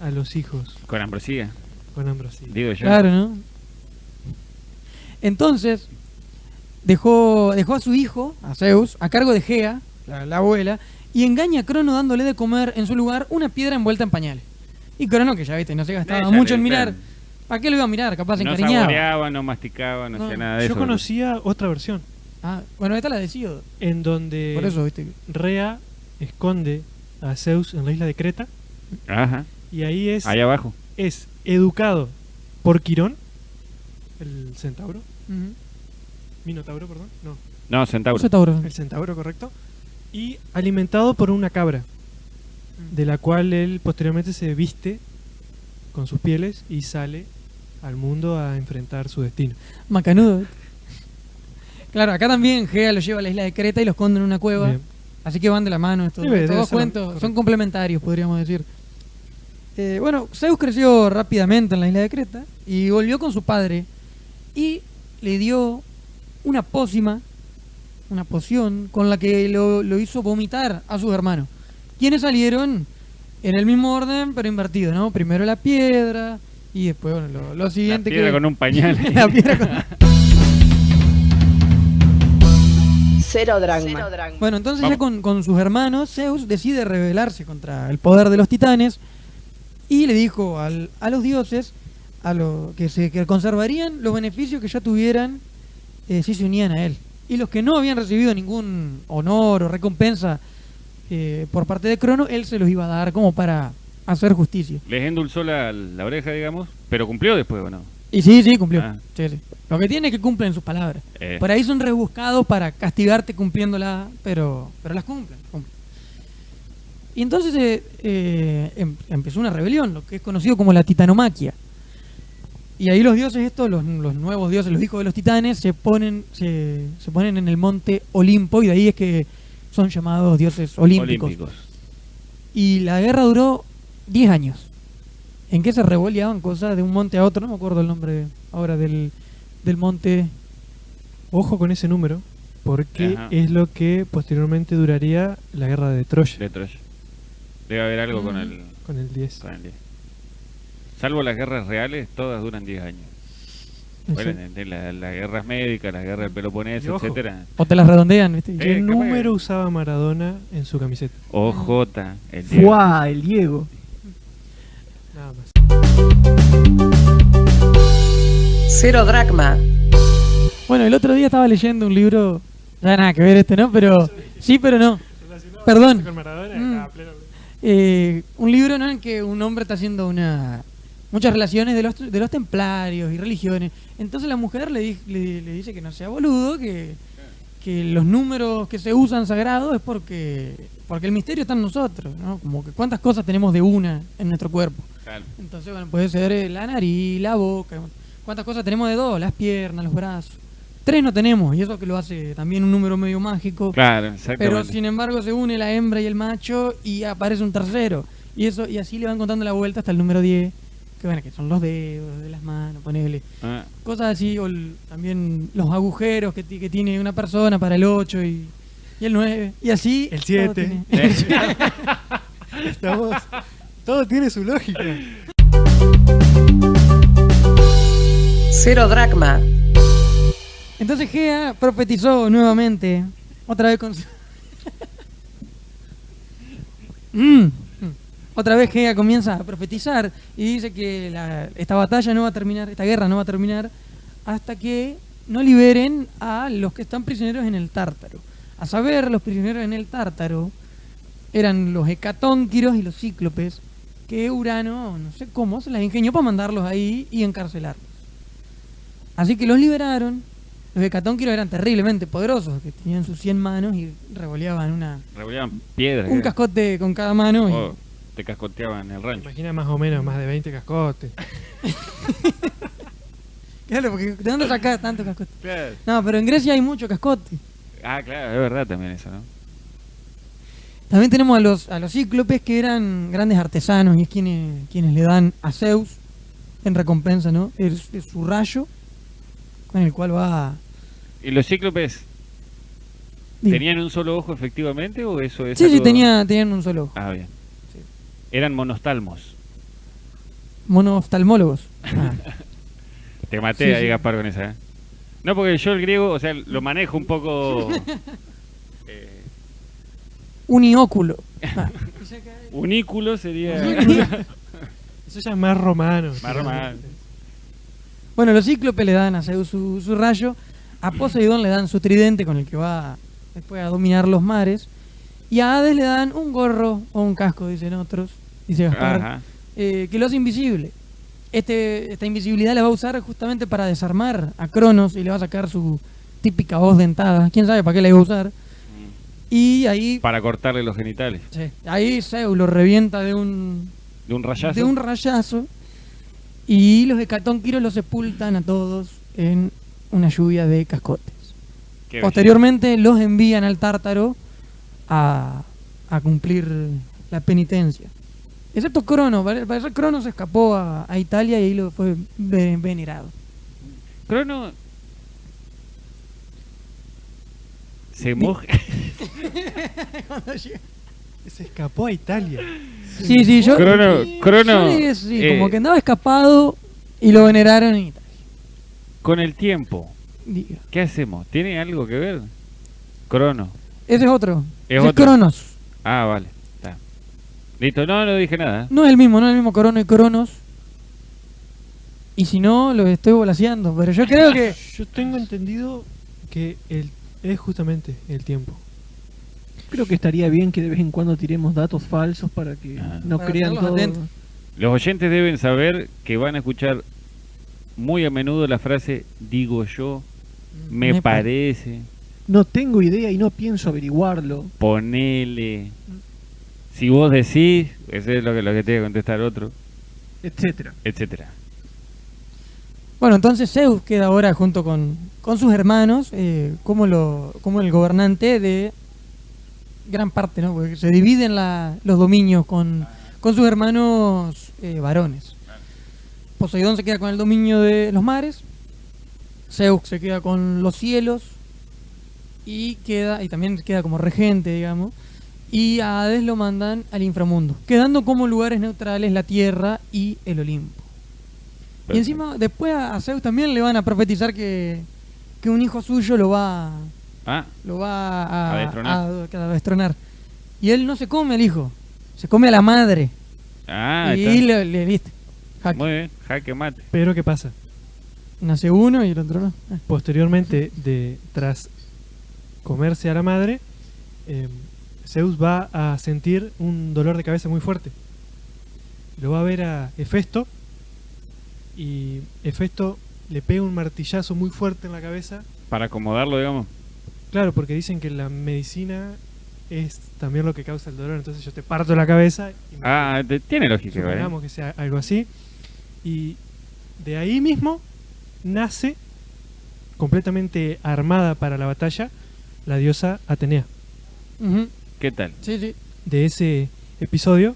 a los hijos Con ambrosía. con Ambrosía? Digo yo. Claro, ¿no? Entonces, dejó a su hijo, a Zeus, a cargo de Gea, la abuela, y engaña a Crono dándole de comer en su lugar una piedra envuelta en pañales. Y Crono, que ya viste, no se gastaba Ya mucho le- en mirar. claro. ¿Para qué lo iba a mirar? Capaz se No encariñaba. saboreaba, no masticaba, no No, hacía nada de Yo eso. conocía otra versión Ah, bueno, esta la decido. en donde Por eso, viste. Rea esconde a Zeus en la isla de Creta Ajá. y ahí Ahí abajo. es educado por Quirón, el centauro, Ujú. Minotauro, perdón, no, No, centauro. Eso está bueno. el centauro, correcto, y alimentado por una cabra, de la cual él posteriormente se viste con sus pieles y sale al mundo a enfrentar su destino. Macanudo. ¿viste? Claro, acá también Gea lo lleva a la isla de Creta y lo esconde en una cueva. Bien. Así que van de la mano estos, Debe estos dos ser la- cuentos. Son correcto. complementarios, podríamos decir. Bueno, Zeus creció rápidamente en la isla de Creta y volvió con su padre y le dio una pócima, una poción con la que lo hizo vomitar a sus hermanos, quienes salieron en el mismo orden pero invertido, ¿no? Primero la piedra y después bueno, lo La siguiente piedra que... con un pañal. La piedra con- Cero dragma. Bueno, entonces Vamos. ya con sus hermanos, Zeus decide rebelarse contra el poder de los titanes y le dijo a los dioses que conservarían los beneficios que ya tuvieran si se unían a él. Y los que no habían recibido ningún honor o recompensa por parte de Crono, él se los iba a dar como para hacer justicia. Les endulzó la oreja, digamos, pero cumplió después, ¿o no? Y sí, cumplió. Ah. Sí. Lo que tiene es que cumplen sus palabras. Eh. Por ahí son rebuscados para castigarte cumpliéndola, pero las cumplen. Y entonces empezó una rebelión, lo que es conocido como la titanomaquia. Y ahí los dioses estos, los nuevos dioses, los hijos de los titanes, se ponen en el monte Olimpo y de ahí es que son llamados dioses olímpicos. Y la guerra duró 10 años. ¿En qué se revoleaban cosas de un monte a otro? No me acuerdo el nombre ahora del monte. Ojo con ese número, porque Ajá. es lo que posteriormente duraría la guerra de Troya, De Troya. Debe haber algo con el con el 10. 10. Salvo las guerras reales, todas duran 10 años. Bueno, las guerras médicas, las guerras del Y Peloponeso, ojo. etcétera. O te las redondean, ¿viste? ¿Qué capaz número que- usaba Maradona en su camiseta? OJ, el Diego. ¡Fua! El Diego. Nada más. Cero dracma. Bueno, el otro día estaba leyendo un libro. Ya nada que ver este, ¿no? Pero sí, pero no. Perdón. Con Maradona, Mm. estaba pleno. Un libro, ¿no? En que un hombre está haciendo muchas relaciones de los templarios y religiones. Entonces la mujer le dice que no sea boludo, que los números que se usan sagrados es porque el misterio está en nosotros, ¿no? Como que cuántas cosas tenemos de una en nuestro cuerpo. Claro. Entonces, bueno, puede ser la nariz, la boca. ¿Cuántas cosas tenemos de dos? Las piernas, los brazos. 3 no tenemos, y eso que lo hace también un número medio mágico. Claro, exactamente. Pero sin embargo se une la hembra y el macho y aparece un tercero. Y así le van contando la vuelta hasta el número 10. Que bueno, que son los dedos de las manos, ponele. Ah, Cosas así, o también los agujeros que tiene una persona para el 8 y el 9. Y así. El todo 7. tiene- Estamos, todo tiene su lógica. Cero Dracma. Entonces Gea profetizó nuevamente, otra vez con Otra vez Gea comienza a profetizar y dice que esta batalla no va a terminar, esta guerra no va a terminar hasta que no liberen a los que están prisioneros en el Tártaro. A saber, los prisioneros en el Tártaro eran los hecatónquiros y los cíclopes, que Urano, no sé cómo, se las ingenió para mandarlos ahí y encarcelarlos. Así que los liberaron. Los hecatónquiros eran terriblemente poderosos, que tenían sus 100 manos y revoleaban revoleaban piedras. un cascote con cada mano. O te cascoteaban en el rancho. Imagina más o menos más de 20 cascotes. Claro, porque ¿de dónde sacás tanto cascote? Claro. No, pero en Grecia hay mucho cascote. Ah, claro, es verdad también eso, ¿no? También tenemos a los cíclopes, que eran grandes artesanos y es quienes le dan a Zeus en recompensa, ¿no? Es su rayo con el cual va a... ¿Y los cíclopes Digo. tenían un solo ojo efectivamente o eso es Sí, algo- tenían un solo ojo. Ah, bien. Sí. Eran monostalmos. Monooftalmólogos. Ah. Te maté Sí, ahí, sí. Gaspar, con esa. No, porque yo el griego, o sea, lo manejo un poco... Unióculo. Ah. unículo sería... Eso ya es más romano. Más romano. Bueno, los cíclopes le dan a Zeus su rayo, a Poseidón le dan su tridente con el que va después a dominar los mares, y a Hades le dan un gorro o un casco, dicen otros, dice Gaspar, Ajá. que lo hace invisible. Esta invisibilidad la va a usar justamente para desarmar a Cronos y le va a sacar su típica voz dentada. ¿Quién sabe para qué la iba a usar? Y ahí, Para cortarle los genitales. sí, ahí Zeus lo revienta de un De un rayazo. y los hecatónquiros los sepultan a todos en una lluvia de cascotes. Qué Posteriormente los envían al Tártaro a cumplir la penitencia. Excepto Crono, parece que Crono se escapó a Italia y ahí lo fue venerado. belleza. Crono... Se moja... Se escapó a Italia. Sí, yo. Crono, yo leí, sí, como que andaba escapado y lo veneraron en Italia. Con el tiempo, Diga. ¿qué hacemos? ¿Tiene algo que ver? Crono. Ese es otro. Es Ese otro. Cronos. Ah, vale. Está. Listo, no dije nada. No es el mismo, Crono y Cronos. Y si no, lo estoy volaseando. Pero yo creo que. Yo tengo entendido que es justamente el tiempo. Creo que estaría bien que de vez en cuando tiremos datos falsos para que Ah. no Para crean tenerlos todo. atentos. Los oyentes deben saber que van a escuchar muy a menudo la frase digo yo, me parece, No tengo idea y no pienso averiguarlo. ponele. Si vos decís, eso es lo que te voy a contestar otro, Etcétera. etcétera. Bueno, entonces Zeus queda ahora junto con sus hermanos como el gobernante de gran parte, ¿no? Porque se dividen los dominios con sus hermanos varones. Poseidón se queda con el dominio de los mares, Zeus se queda con los cielos y también queda como regente, digamos, y a Hades lo mandan al inframundo, quedando como lugares neutrales la Tierra y el Olimpo. Y encima, después a Zeus también le van a profetizar que un hijo suyo lo va Ah, a A destronar. Y él no se come al hijo, se come a la madre. ah, y está. le viste. Jaque. Muy bien, jaque mate. Pero ¿qué pasa? Nace uno y el otro no. Posteriormente, tras comerse a la madre, Zeus va a sentir un dolor de cabeza muy fuerte. Lo va a ver a Hefesto y Hefesto le pega un martillazo muy fuerte en la cabeza. Para acomodarlo, digamos. Claro, porque dicen que la medicina es también lo que causa el dolor. Entonces yo te parto la cabeza y Ah, tiene lógica, ¿vale? supongamos que sea algo así. Y de ahí mismo nace completamente armada para la batalla, la diosa Atenea. Ujú. ¿Qué tal? Sí, sí. De ese episodio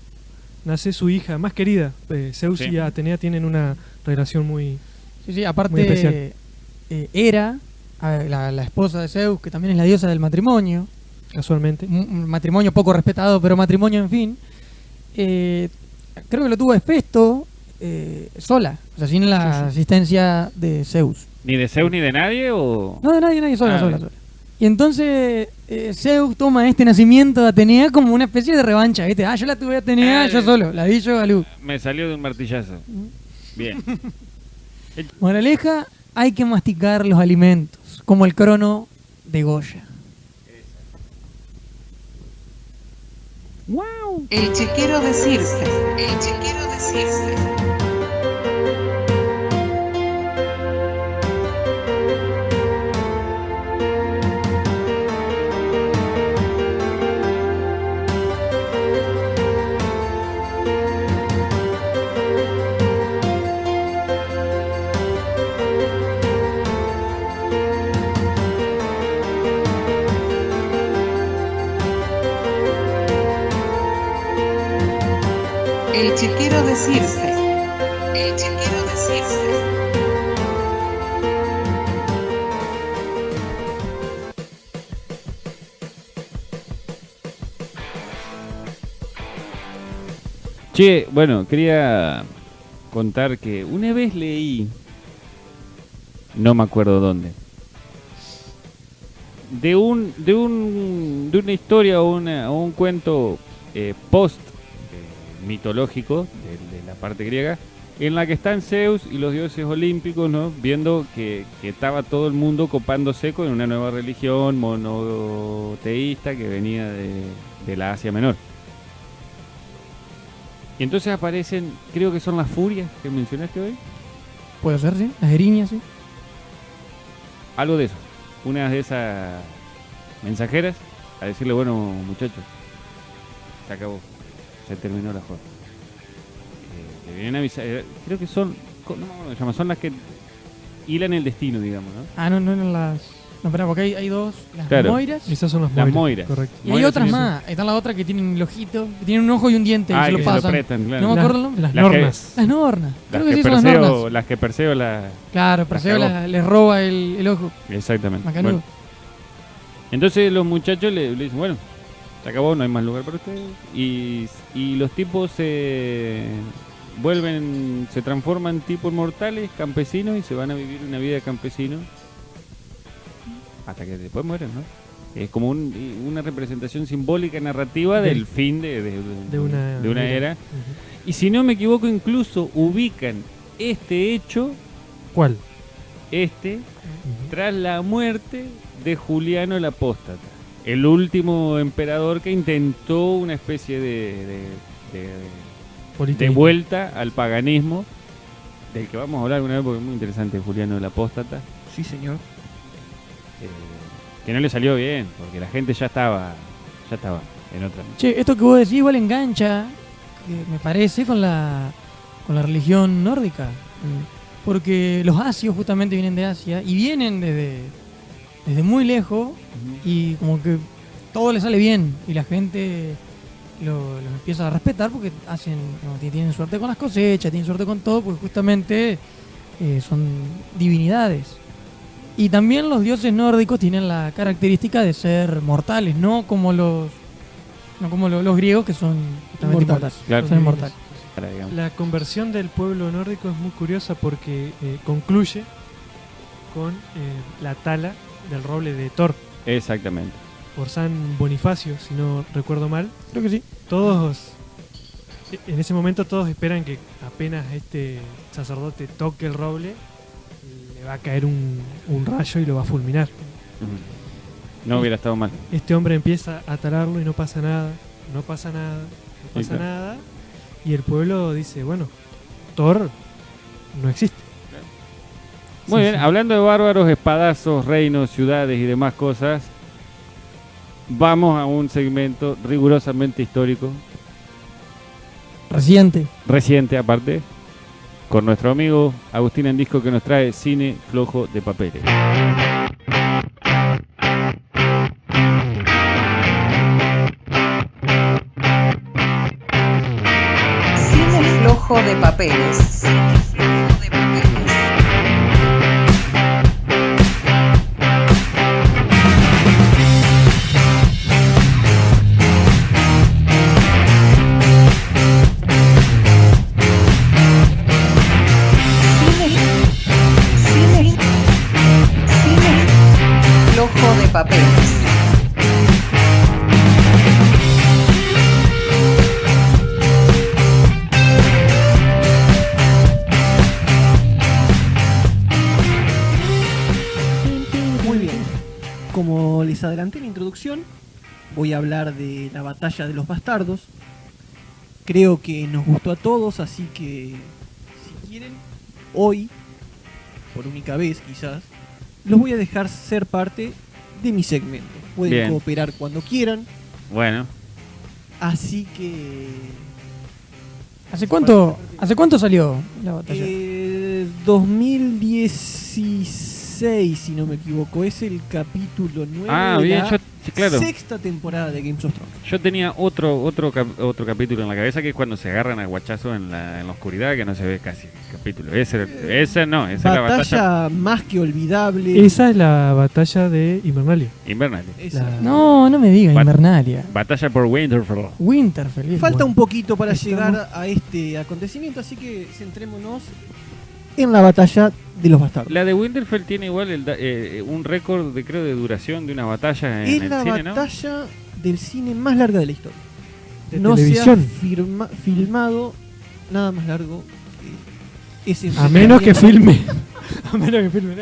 nace su hija más querida. Zeus Sí. y Atenea tienen una relación muy... Sí, sí, Muy aparte especial. Hera, la esposa de Zeus, que también es la diosa del matrimonio, casualmente. un matrimonio poco respetado, pero matrimonio en fin, creo que lo tuvo Hefesto sola, o sea, sin la Sí, sí. asistencia de Zeus. ¿Ni de Zeus ni de nadie o...? No, de nadie, sola, Ah, sola, bien. sola. Y entonces Zeus toma este nacimiento de Atenea como una especie de revancha, ¿viste? Ah, yo la tuve a Atenea, yo solo, la di yo a Lu. Me salió de un martillazo. Bien. Moraleja, hay que masticar los alimentos, como el crono de Goya. El chiquero de Circe. El chiquero de Circe. El chiquero de Circe. El chiquero de Circe. Che, bueno, quería contar que una vez leí, no me acuerdo dónde, de una historia o un cuento post mitológico de la parte griega, en la que están Zeus y los dioses olímpicos, ¿no? Viendo que estaba todo el mundo copándose con una nueva religión monoteísta que venía de la Asia Menor. Y entonces aparecen, creo que son las furias que mencionaste hoy, Puede ser, sí, las erinias, sí. algo de eso, una de esas mensajeras a decirle, bueno muchachos, se acabó, se terminó la joda. Que vienen a avisar, creo que son, no me acuerdo cómo se llama, son las que hilan el destino, digamos, ¿no? Ah, no eran las... No, espera, porque hay dos, las Claro. Moiras. Esas son las Las Moiras. Moiras. Correcto. Y hay Moiras, otras sí, más. Está la otra que tienen el ojito, que tienen un ojo y un diente y Ah, se que lo se lo pasan. prestan, claro. No me acuerdo el nombre. Las Las que- normas. Las Nornas. Las Creo que que sí son las Perseo, Nornas. las que Perseo la... Claro, Perseo cagó. les roba el ojo. Exactamente. Macanudo. Bueno, entonces los muchachos le dicen, bueno, se acabó, no hay más lugar para ustedes. Y los tipos se vuelven, se transforman tipos mortales, campesinos, y se van a vivir una vida de campesino hasta que después mueren, ¿no? Es como una representación simbólica, narrativa del fin de una era. Ujú. Y si no me equivoco, incluso ubican este hecho, ¿Cuál? este, tras la muerte de Juliano el Apóstata, el último emperador que intentó una especie de Política. vuelta al paganismo, del que vamos a hablar alguna vez porque es muy interesante, Juliano el Apóstata, Sí, señor. que no le salió bien, porque la gente ya estaba en otra. Che, esto que vos decís igual engancha, me parece, con la religión nórdica. Porque los asios justamente vienen de Asia y vienen desde muy lejos y como que todo les sale bien y la gente los empieza a respetar porque tienen suerte con las cosechas, tienen suerte con todo, porque justamente son divinidades. Y también los dioses nórdicos tienen la característica de ser mortales, no como los griegos, que son justamente Inmortales. inmortales. Claro. Son inmortales. Digamos. La conversión del pueblo nórdico es muy curiosa porque concluye con la tala del roble de Thor Exactamente. por San Bonifacio, si no recuerdo mal. Creo que sí. Todos, en ese momento todos esperan que apenas este sacerdote toque el roble, le va a caer un rayo y lo va a fulminar. Ujú. No hubiera estado mal. Este hombre empieza a talarlo y no pasa nada, no pasa nada, no pasa claro. nada. Y el pueblo dice, bueno, Thor no existe. Muy Sí, bien, sí. hablando de bárbaros, espadazos, reinos, ciudades y demás cosas, vamos a un segmento rigurosamente histórico, Reciente. reciente aparte, con nuestro amigo Agustín Andisco, que nos trae Cine Flojo de Papeles. Cine flojo de papeles. Cine flojo de papeles. Flojo de papeles. Muy bien. Como les adelanté en la introducción, voy a hablar de la batalla de los bastardos. Creo que nos gustó a todos, así que si quieren, hoy, por única vez quizás, los voy a dejar ser parte de mi segmento. Pueden Bien. cooperar cuando quieran, Bueno, así que... ¿Hace cuánto salió la batalla? 2016, si no me equivoco, es el capítulo 9 de bien, la sí, claro. sexta temporada de Games of Thrones. Yo tenía otro capítulo en la cabeza, que es cuando se agarran a guachazo en la oscuridad, que no se ve casi el capítulo. Esa es la batalla Batalla más que olvidable. Esa es la batalla de Invernalia. invernal. Esa. La- No me diga, Bat- Invernalia. Batalla por Winterfell. Winterfell. bien. Falta un poquito para Estamos- llegar a este acontecimiento, así que centrémonos en la batalla de los bastardos. La de Winterfell tiene igual un récord, creo, de duración de una batalla en Es el la cine, ¿no? batalla del cine más larga de la historia. De no televisión. se ha filmado nada más largo que ese A menos que enfrentamiento. filme. A menos que filme.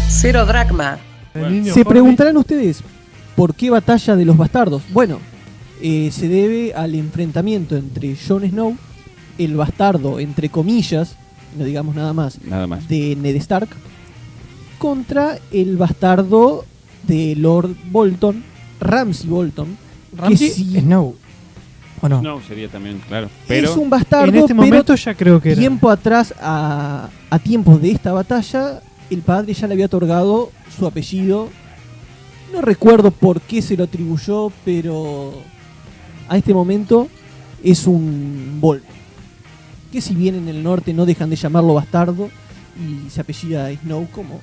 Cero dracma. El niño Se Horny. preguntarán ustedes, ¿por qué batalla de los bastardos? Bueno, se debe al enfrentamiento entre Jon Snow, el bastardo, entre comillas, no digamos nada más, Nada más. de Ned Stark, contra el bastardo de Lord Bolton, Ramsay Bolton, Ramsay que sí, Snow. ¿O no? No, sería también, claro. Pero es un bastardo, En este pero momento ya creo que era. tiempo atrás, a tiempos de esta batalla, el padre ya le había otorgado su apellido. No recuerdo por qué se lo atribuyó, pero a este momento es un Bolton. Que si bien en el norte no dejan de llamarlo bastardo y se apellida Snow, como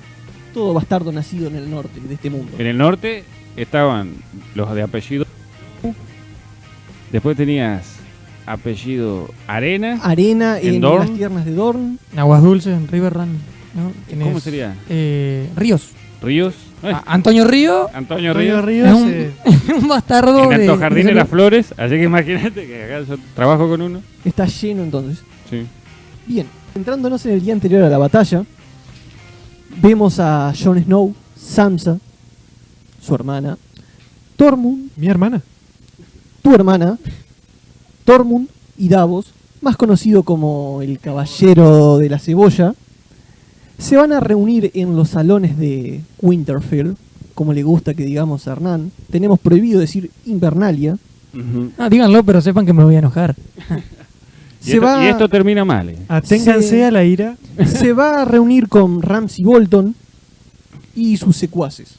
todo bastardo nacido en el norte de este mundo. en el norte estaban los de apellido. Después tenías apellido Arena. Arena ¿En en Dorne? las tierras de Dorne. En Aguas Dulces, en River Run. ¿no? ¿Cómo sería? Ríos. Ríos. Antonio Río, Antonio Antonio Ríos. Ríos. es un bastardo En de... Alto Jardín de de- las Flores. Así que imagínate que acá yo trabajo con uno. Está lleno entonces. Sí. Bien, centrándonos en el día anterior a la batalla, vemos a Jon Snow, Sansa, su hermana, Tormund, Mi hermana. tu hermana, Tormund y Davos, más conocido como el Caballero de la Cebolla, se van a reunir en los salones de Winterfell, como le gusta que digamos a Hernán. Tenemos prohibido decir Invernalia. Ah, díganlo, pero sepan que me voy a enojar. Y esto termina mal. Aténganse Se- a la ira. Se va a reunir con Ramsay Bolton y sus secuaces.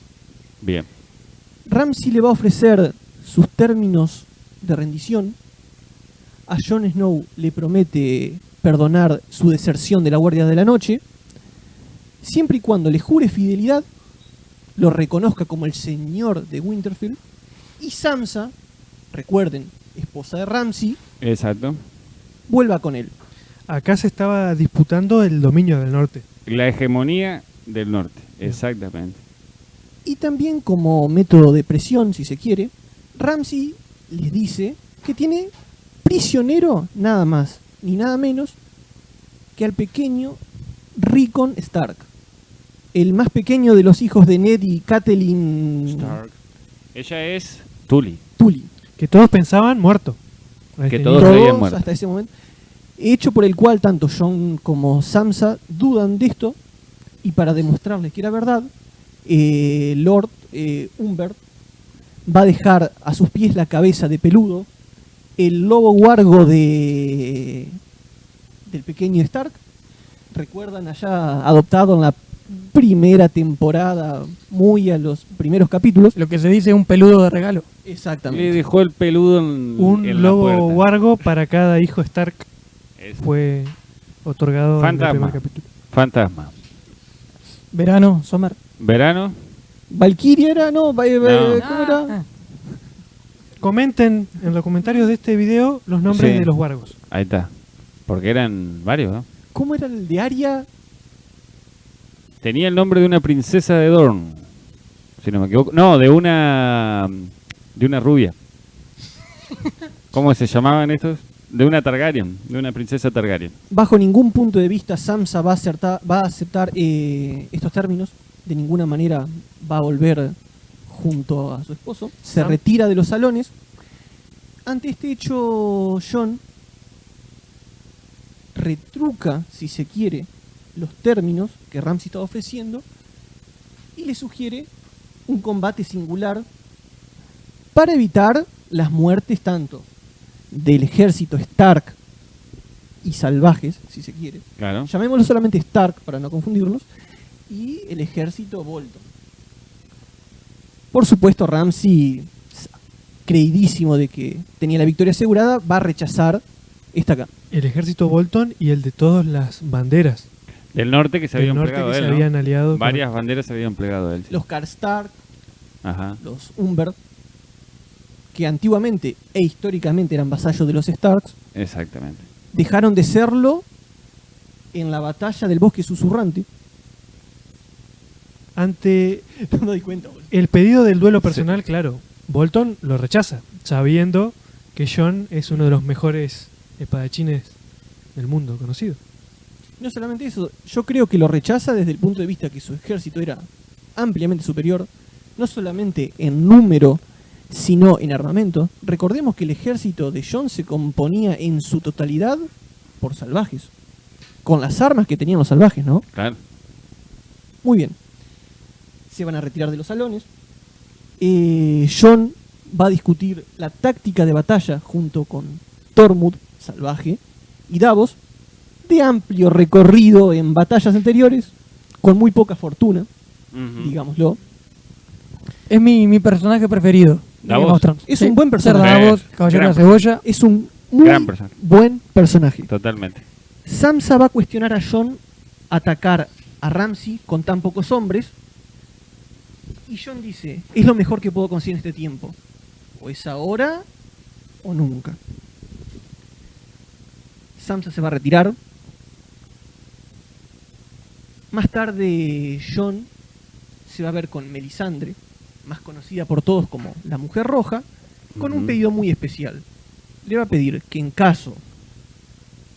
Bien. Ramsay le va a ofrecer sus términos de rendición. A Jon Snow le promete perdonar su deserción de la Guardia de la Noche, siempre y cuando le jure fidelidad, lo reconozca como el señor de Winterfell, y Sansa, recuerden, esposa de Ramsay, Exacto. vuelva con él. Acá se estaba disputando el dominio del norte. La hegemonía del norte. Exactamente. Y también como método de presión, si se quiere, Ramsay les dice que tiene prisionero nada más ni nada menos que al pequeño Rickon Stark, el más pequeño de los hijos de Ned y Catelyn Stark. Ella es Tully. Tully. Que todos pensaban muerto. Que Este, todos Todos creían muerto. hasta ese momento. Hecho por el cual tanto Jon como Sansa dudan de esto, y para demostrarles que era verdad, Lord Humbert va a dejar a sus pies la cabeza de Peludo, el lobo huargo del pequeño Stark. Recuerdan allá adoptado en la primera temporada, muy a los primeros capítulos. Lo que se dice un peludo de regalo. Exactamente. Le dejó el peludo en Un en la lobo puerta. wargo para cada hijo Stark Es fue otorgado en el Fantasma. primer capítulo. fantasma. Verano, Sommer. Verano. Valkyria era, no, ¿cómo era? Ah, Comenten en los comentarios de este video los nombres Sí. de los wargos. Ahí está. Porque eran varios, ¿no? ¿Cómo era el de Arya? Tenía el nombre de una princesa de Dorne. Si no me equivoco. No, de una rubia. ¿Cómo se llamaban estos? De una Targaryen, de una princesa Targaryen. Bajo ningún punto de vista Sansa va a aceptar estos términos. De ninguna manera va a volver junto a su esposo. Se Sam. retira de los salones. Ante este hecho, Jon retruca, si se quiere, los términos que Ramsay estaba ofreciendo y le sugiere un combate singular para evitar las muertes tanto del ejército Stark y salvajes, si se quiere, Claro. llamémoslo solamente Stark para no confundirnos, y el ejército Bolton. Por supuesto, Ramsay, creidísimo de que tenía la victoria asegurada, va a rechazar esta acá. El ejército Bolton y el de todas las banderas Del norte que se del habían norte plegado que a se él, ¿no? habían aliado. con- Varias banderas se habían plegado a él. sí. Los Karstark, Ajá. los Umber, que antiguamente e históricamente eran vasallos de los Starks, Exactamente. dejaron de serlo en la batalla del bosque susurrante. Ante No me doy cuenta, boludo. el pedido del duelo personal, claro, Bolton lo rechaza, sabiendo que Jon es uno de los mejores espadachines del mundo conocido. No solamente eso, yo creo que lo rechaza desde el punto de vista que su ejército era ampliamente superior, no solamente en número, sino en armamento. Recordemos que el ejército de Jon se componía en su totalidad por salvajes, con las armas que tenían los salvajes, ¿no? Claro. Muy bien. Se van a retirar de los salones. Jon va a discutir la táctica de batalla junto con Tormund, salvaje, y Davos, de amplio recorrido en batallas anteriores, con muy poca fortuna, Ujú. digámoslo. es mi personaje preferido. de Davos. Game of Thrones. Es Sí, un buen Ser personaje. Davos, Caballero de la Gran Cebolla. Es un muy Gran personaje. buen personaje. Totalmente. Sansa va a cuestionar a Jon atacar a Ramsay con tan pocos hombres. Y Jon dice, es lo mejor que puedo conseguir en este tiempo. O es ahora o nunca. Sansa se va a retirar. Más tarde Jon se va a ver con Melisandre, más conocida por todos como la Mujer Roja, con un Ujú. pedido muy especial. Le va a pedir que en caso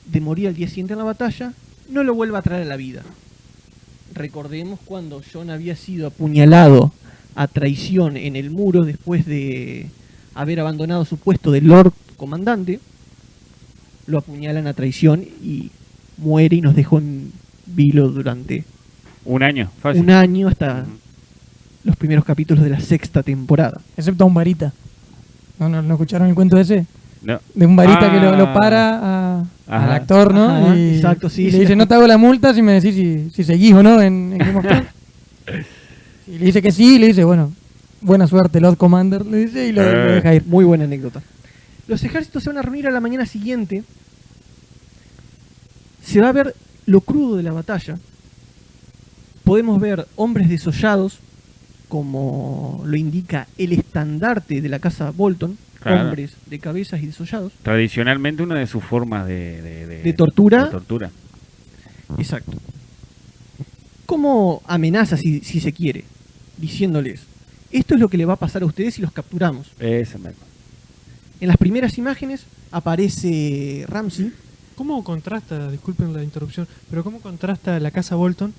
de morir al día siguiente en la batalla, no lo vuelva a traer a la vida. Recordemos cuando Jon había sido apuñalado a traición en el muro después de haber abandonado su puesto de Lord Comandante, lo apuñalan a traición y muere y nos dejó en vilo durante Un año, fácil. un año hasta Ujú. los primeros capítulos de la sexta temporada. Excepto a un varita. ¿No escucharon el cuento ese? No. De un varita Ah. que lo para al Ajá. actor, ¿no? Ajá, y, exacto, sí, y sí, le dice, la- no te hago la multa si me decís si seguís o no en Game of Thrones. Y le dice que sí, y le dice, bueno, buena suerte, Lord Commander, le dice, y lo deja ir. Muy buena anécdota. Los ejércitos se van a reunir a la mañana siguiente. Se va a ver lo crudo de la batalla. Podemos ver hombres desollados, como lo indica el estandarte de la casa Bolton. Claro. Hombres de cabezas y desollados. Tradicionalmente una de sus formas de tortura. de tortura. Exacto. Como amenaza, si se quiere, diciéndoles, esto es lo que le va a pasar a ustedes si los capturamos. Ese mismo. En las primeras imágenes aparece Ramsay. ¿Cómo contrasta, disculpen la interrupción, pero cómo contrasta la casa Bolton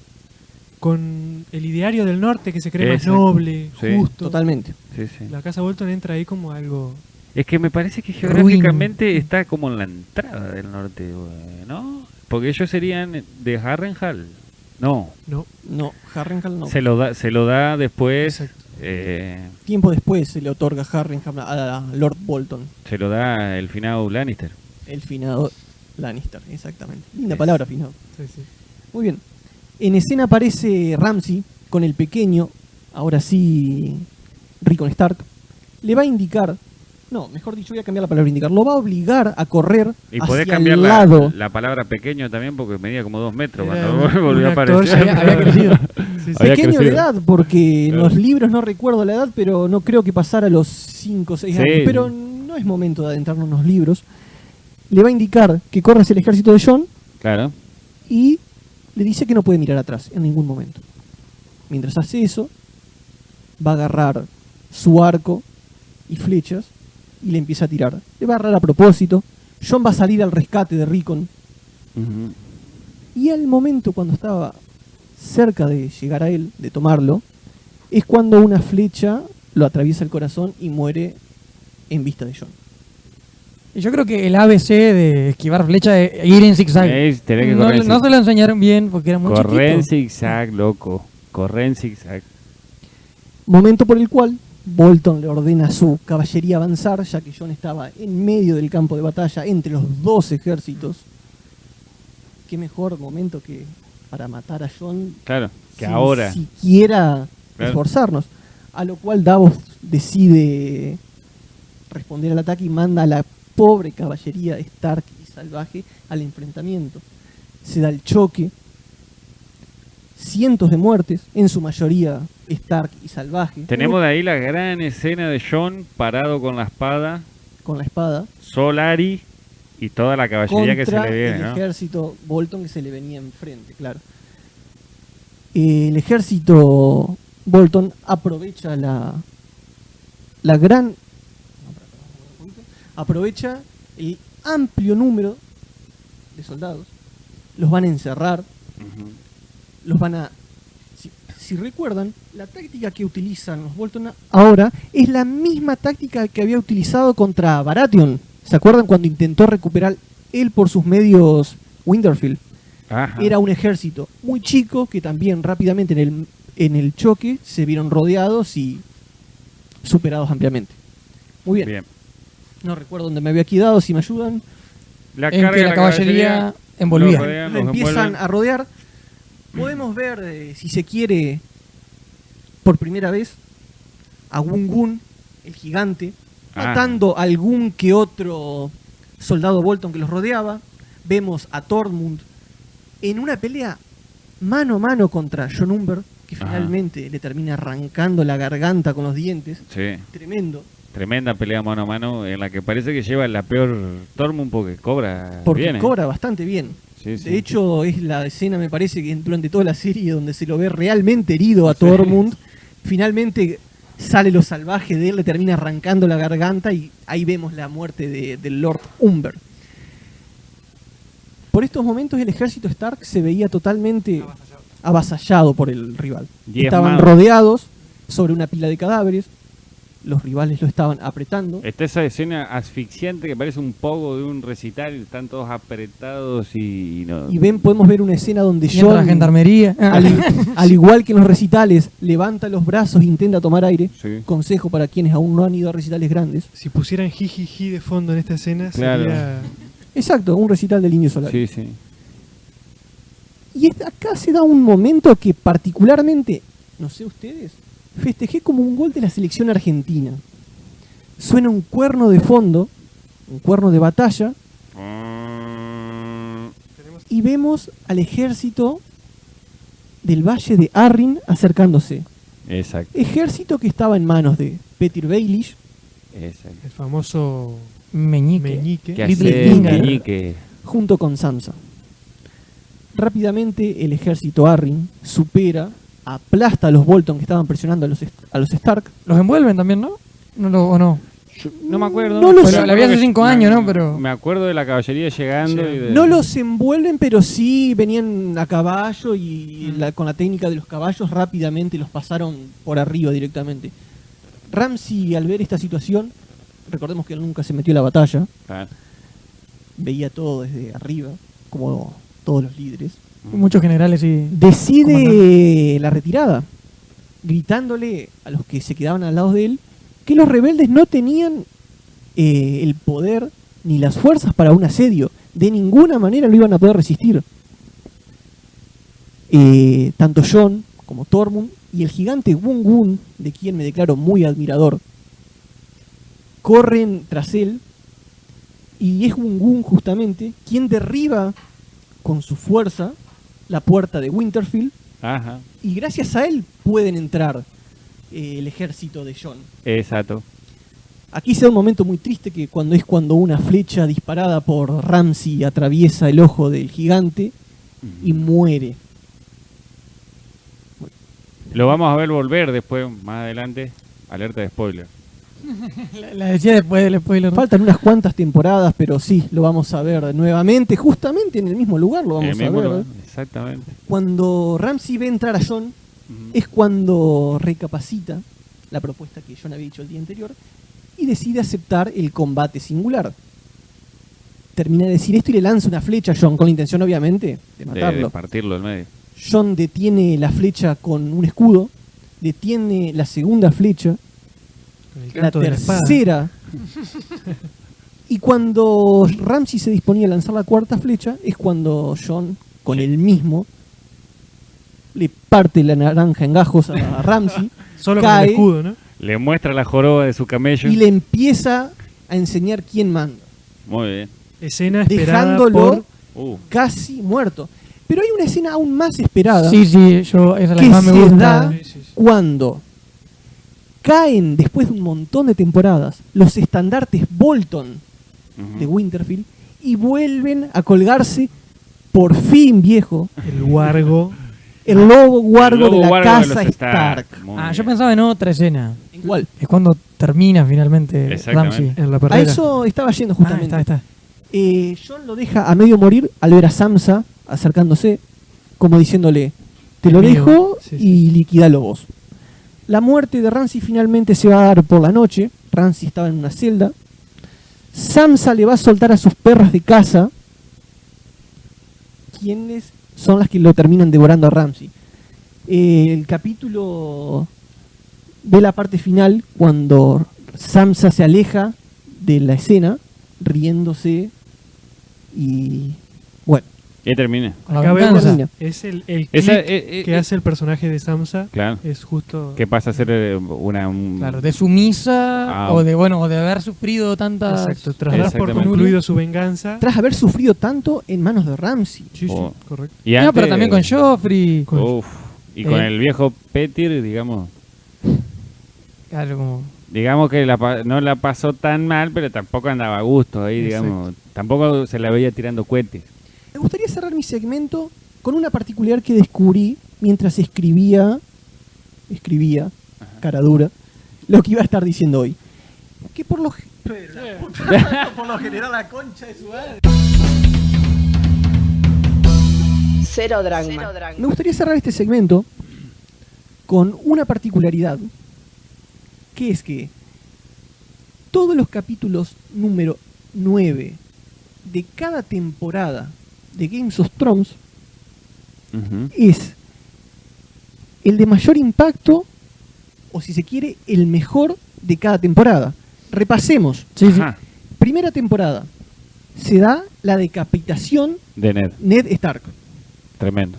con el ideario del norte que se cree más Exacto. noble, Sí. justo? Totalmente. Sí, sí. La casa Bolton entra ahí como algo... Es que me parece que geográficamente está como en la entrada del norte, ¿no? Porque ellos serían de Harrenhal. No, No, No, Harrenhal no. se lo da después. exacto. Tiempo después se le otorga Harrenhal a Lord Bolton, Se lo da el finado Lannister. el finado Lannister, exactamente. Linda palabra, finado. Sí, sí. Muy bien. En escena aparece Ramsay con el pequeño, ahora sí, Rickon Stark. Le va a indicar, no, mejor dicho, voy a cambiar la palabra indicar. Lo va a obligar a correr Y podés hacia cambiar el lado. la palabra pequeño también porque medía como 2 metros Era cuando un volvió a actor aparecer. ya- Había crecido. Sí, sí. Había Pequeño de crecido. edad, porque en Claro. los libros no recuerdo la edad, pero no creo que pasara los 5 o 6 Sí. años. Pero no es momento de adentrarnos en los libros. Le va a indicar que corra hacia el ejército de Jon Claro. y le dice que no puede mirar atrás en ningún momento. Mientras hace eso, va a agarrar su arco y flechas y le empieza a tirar. Le va a agarrar a propósito. Jon va a salir al rescate de Rickon. Ujú. Y al momento cuando estaba cerca de llegar a él, de tomarlo, es cuando una flecha lo atraviesa el corazón y muere en vista de Jon. Y yo creo que el ABC de esquivar flecha es ir en zigzag. Tenés que No, correr en no se lo enseñaron bien porque era muy Corre en chiquito. zigzag, loco. Corre en zigzag. Momento por el cual Bolton le ordena a su caballería avanzar, ya que Jon estaba en medio del campo de batalla entre los dos ejércitos. Qué mejor momento que para matar a Jon Claro, que sin ahora. siquiera Claro. esforzarnos. A lo cual Davos decide responder al ataque y manda a la pobre caballería Stark y salvaje al enfrentamiento. Se da el choque, cientos de muertes, en su mayoría Stark y salvaje. Tenemos de ahí la gran escena de Jon parado con la espada, con la espada Solari y toda la caballería que se contra le viene, el ¿no? ejército Bolton que se le venía enfrente, claro. El ejército Bolton aprovecha aprovecha el amplio número de soldados, los van a encerrar, Ujú. los van a... Si recuerdan, la táctica que utilizan los Bolton ahora es la misma táctica que había utilizado contra Baratheon. ¿Se acuerdan cuando intentó recuperar él por sus medios Winterfell? Ajá. Era un ejército muy chico que también rápidamente en el choque se vieron rodeados y superados ampliamente. Muy bien. Bien. No recuerdo dónde me había quedado, si me ayudan. La En carga que de la caballería envolvía. lo rodean, Lo los empiezan envuelven. a rodear. Podemos ver, si se quiere, por primera vez, a Gungun, el gigante, Ah. matando a algún que otro soldado Bolton que los rodeaba. Vemos a Tormund en una pelea mano a mano contra Jon Umber, que Ajá. finalmente le termina arrancando la garganta con los dientes. Sí. Tremendo. Tremenda pelea mano a mano en la que parece que lleva la peor Tormund porque cobra Porque bien, ¿eh? cobra bastante bien. Sí, sí. De hecho, es la escena, me parece, que durante toda la serie donde se lo ve realmente herido a Sí. Tormund. Finalmente sale lo salvaje de él, le termina arrancando la garganta y ahí vemos la muerte del Lord Umber. Por estos momentos el ejército Stark se veía totalmente avasallado por el rival. Diezmado. Estaban rodeados sobre una pila de cadáveres, los rivales lo estaban apretando. Está esa escena asfixiante que parece un pogo de un recital y están todos apretados y no. Y podemos ver una escena donde Y entra la Jon, gendarmería. al igual que en los recitales, levanta los brazos e intenta tomar aire. Sí. Consejo para quienes aún no han ido a recitales grandes. Si pusieran jijiji de fondo en esta escena, Claro. sería... Exacto, un recital del Indio Solar. Sí, sí. Y acá se da un momento que particularmente, no sé ustedes, festejé como un gol de la selección argentina. Suena un cuerno de fondo, un cuerno de batalla, y vemos al ejército del Valle de Arryn acercándose. Exacto, Ejército que estaba en manos de Petyr Baelish, exacto. El famoso Meñique. meñique. ¿Qué Little hace Finger. Meñique? junto con Sansa. Rápidamente el ejército Arryn supera, aplasta a los Bolton que estaban presionando a los Stark. Los envuelven también, ¿no? ¿O no? Yo no me acuerdo. No lo Pero sé. la vi hace 5 años, ¿no? Pero Me acuerdo de la caballería llegando Sí. y de... No los envuelven, pero sí venían a caballo y con la técnica de los caballos rápidamente los pasaron por arriba directamente. Ramsay, al ver esta situación, recordemos que él nunca se metió a la batalla, Claro. veía todo desde arriba, como todos los líderes. muchos generales y... Decide la retirada. gritándole a los que se quedaban al lado de él que los rebeldes no tenían el poder ni las fuerzas para un asedio. De ninguna manera lo iban a poder resistir. Tanto Jon como Tormund y el gigante Wun, de quien me declaro muy admirador, corren tras él, y es Wun justamente quien derriba con su fuerza la puerta de Winterfell, Ajá, y gracias a él pueden entrar el ejército de Jon. exacto. Aquí se da un momento muy triste que cuando una flecha disparada por Ramsay atraviesa el ojo del gigante y muere. Lo vamos a ver volver después, más adelante. Alerta de spoiler. La decía después del spoiler. Faltan unas cuantas temporadas, pero sí, lo vamos a ver nuevamente, justamente en el mismo lugar lo En el vamos a mismo ver. lugar, exactamente. Cuando Ramsay ve entrar a Jon, es cuando recapacita la propuesta que Jon había dicho el día anterior y decide aceptar el combate singular. Termina de decir esto y le lanza una flecha a Jon, con la intención obviamente de matarlo. De partirlo al medio. Jon detiene la flecha con un escudo, detiene la segunda flecha, Con el la canto de la espada. tercera, y cuando Ramsay se disponía a lanzar la cuarta flecha, es cuando Jon, con el mismo, le parte la naranja en gajos a Ramsay, Solo con cae el escudo, ¿no? Le muestra la joroba de su camello. y le empieza a enseñar quién manda, Muy bien. Escena esperada dejándolo por... casi muerto. Pero hay una escena aún más esperada Sí, sí, yo esa es la que que más me se gusta. da Sí, sí, sí. cuando caen, después de un montón de temporadas, los estandartes Bolton Ujú. de Winterfell y vuelven a colgarse, por fin, viejo, El wargo. el lobo guardo El lobo de la guardo de casa los Stark. Muy Ah, bien. yo pensaba en otra escena. Igual. Es cuando termina finalmente Exactamente. Ramsay. En la A perrera. eso estaba yendo Ah, justamente. está. Jon lo deja a medio morir al ver a Sansa acercándose, como diciéndole, te lo Mío. dejo Sí, y liquidalo vos. La muerte de Ramsay finalmente se va a dar por la noche. Ramsay estaba en una celda. Sansa le va a soltar a sus perras de casa, quienes son las que lo terminan devorando a Ramsay. El capítulo ve la parte final cuando Sansa se aleja de la escena, riéndose y bueno, Y termina. Con la Acá venganza. vemos, es el Esa, clip que hace el personaje de Sansa. Claro. Es justo... Que pasa a ser un- Claro, de sumisa Ah. o de o de haber sufrido tantas. Exacto, tras dar por Exactamente. concluido su venganza. tras haber sufrido tanto en manos de Ramsay. Sí, sí, Oh. correcto. Y No, antes- pero también con Joffrey. Uf. Y con el viejo Petyr, digamos Claro, como. que no la pasó tan mal, pero tampoco andaba a gusto ahí, digamos. Tampoco se la veía tirando cohetes. Me gustaría cerrar mi segmento con una particularidad que descubrí mientras escribía, cara dura, lo que iba a estar diciendo hoy. Que por lo, por lo general la concha de su madre. Cero Dragma. Me gustaría cerrar este segmento con una particularidad, que es que todos los capítulos número 9 de cada temporada de Games of Thrones Ujú. es el de mayor impacto, o si se quiere, el mejor de cada temporada. Repasemos. Sí, sí. Ajá. Primera temporada. Se da la decapitación De Ned. Ned Stark. Tremendo.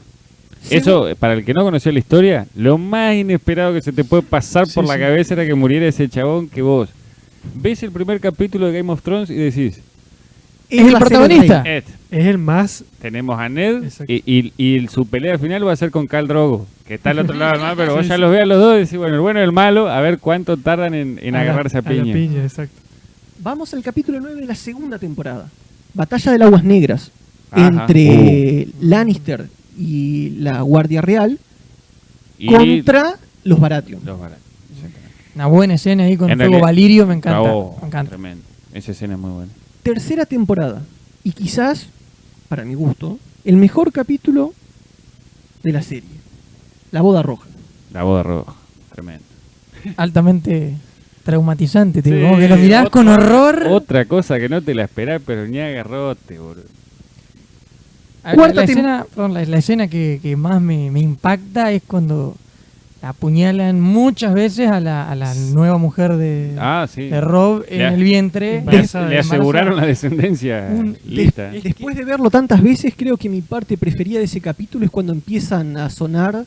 Segu- Eso, para el que no conoció la historia, lo más inesperado que se te puede pasar Sí, por la sí. cabeza era que muriera ese chabón que vos ves el primer capítulo de Game of Thrones y decís, Es el va a ser protagonista. rey. Ed, Es el más... tenemos a Ned Exacto. y su pelea final va a ser con Khal Drogo, que está al otro lado del mar, pero vos Sí, ya sí. los ves a los dos y decís, bueno, el bueno y el malo, a ver cuánto tardan en a la- agarrarse a la piña. piña, exacto. Vamos al capítulo 9 de la segunda temporada. Batalla de Aguas Negras. Ajá. Entre Lannister y la Guardia Real Y contra los Baratheon. los baratos. Exactamente. Una buena escena ahí con En fuego realidad- Valirio, me encanta. Oh, Me encanta. tremendo. Esa escena es muy buena. Tercera temporada. Y quizás, para mi gusto, el mejor capítulo de la serie. La boda roja. La boda roja. Tremendo. Altamente traumatizante, tipo, Sí, como que lo mirás con horror. Otra cosa que no te la esperás, pero ni agarrote, boludo. A ver, Cuarta la tem- escena, perdón, la escena que más me impacta es cuando apuñalan muchas veces a la nueva mujer de Sí. Rob en Le- el vientre. embarazada. Le aseguraron la descendencia lista. Después de verlo tantas veces, creo que mi parte preferida de ese capítulo es cuando empiezan a sonar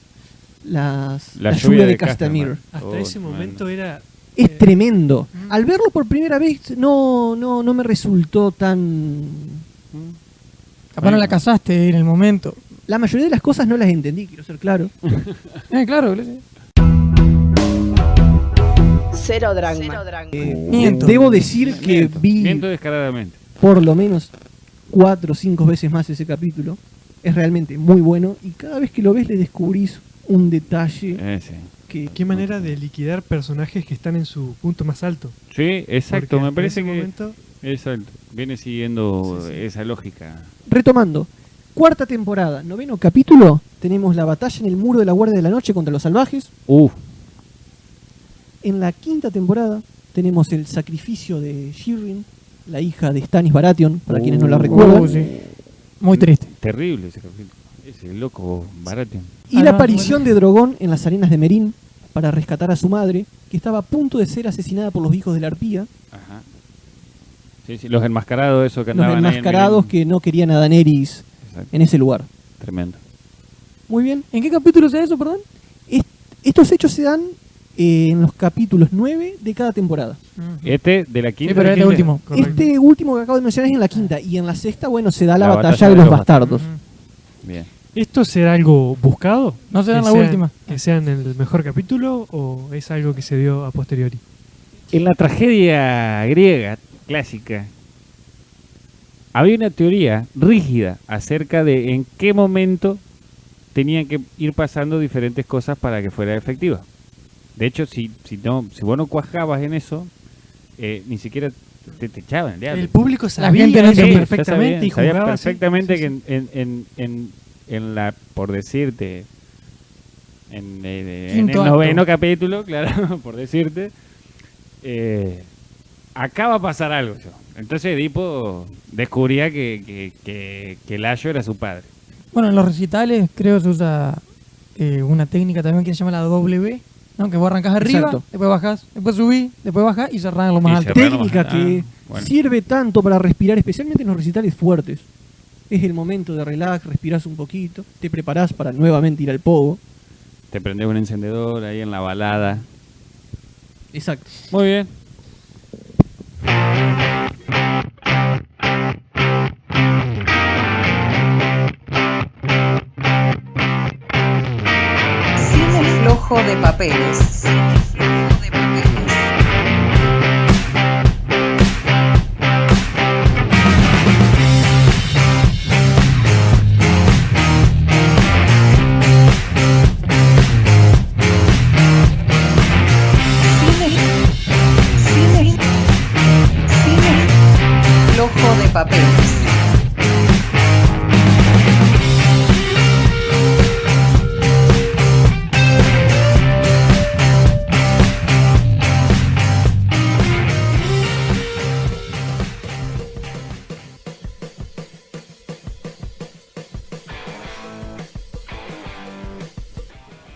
la lluvia de Castamere. Hasta ese momento era... Es tremendo. Al verlo por primera vez no me resultó tan... Capaz no la casaste en el momento. La mayoría de las cosas no las entendí, quiero ser claro. Claro. Cero Dragma. Miento. Debo decir que vi Miento descaradamente. por lo menos 4 o 5 veces más ese capítulo. Es realmente muy bueno y cada vez que lo ves le descubrís un detalle Sí. que... Qué manera de liquidar personajes que están en su punto más alto. Sí, exacto. Porque Me hasta parece ese que momento, exacto. Viene siguiendo Sí. esa lógica. Retomando, 4ª temporada, 9º capítulo, tenemos la batalla en el muro de la Guardia de la Noche contra los salvajes. En la 5ª temporada tenemos el sacrificio de Shireen, la hija de Stannis Baratheon, para quienes no la recuerdan. Sí. Muy triste. Terrible ese capítulo. Ese loco Baratheon. Y la aparición de Drogon en las arenas de Meereen para rescatar a su madre, que estaba a punto de ser asesinada por los hijos de la arpía. Ajá. Sí, los enmascarados, esos que Los andaban ahí en enmascarados Meereen. que no querían a Daenerys Exacto. en ese lugar. Tremendo. Muy bien. ¿En qué capítulo se da eso, perdón? Estos hechos se dan en los capítulos 9 de cada temporada. Este de la quinta. Sí, pero este último. correcto. Este último que acabo de mencionar es en la 5ª. Y en la 6ª, bueno, se da la La batalla de los bastardos. Bien. ¿Esto será algo buscado? No se da en Que la sea- última. ¿Que sea en el mejor capítulo o es algo que se dio a posteriori? En la tragedia griega clásica había una teoría rígida acerca de en qué momento tenían que ir pasando diferentes cosas para que fuera efectiva. De hecho, si vos no cuajabas en eso, ni siquiera te echaban el diablo. El público sabía gente no eso entendía. perfectamente y Sabía jugaba así. perfectamente Sí, sí. que en la, por decirte, en el Quinto noveno acto. capítulo, claro, por decirte, acá va a pasar algo. Entonces Edipo descubría que Layo era su padre. Bueno, en los recitales creo se usa una técnica también que se llama la W, ¿no? Que vos arrancás arriba, Exacto. después bajás, después subís, después bajás y cerrás en lo más Y alto. cerrás. Técnica que bueno. sirve tanto para respirar, especialmente en los recitales fuertes. Es el momento de relax, respirás un poquito, te preparás para nuevamente ir al pogo. Te prendés un encendedor ahí en la balada. Exacto. Muy bien. Cine flojo de papeles. Cine flojo de papeles. Cine flojo de papeles.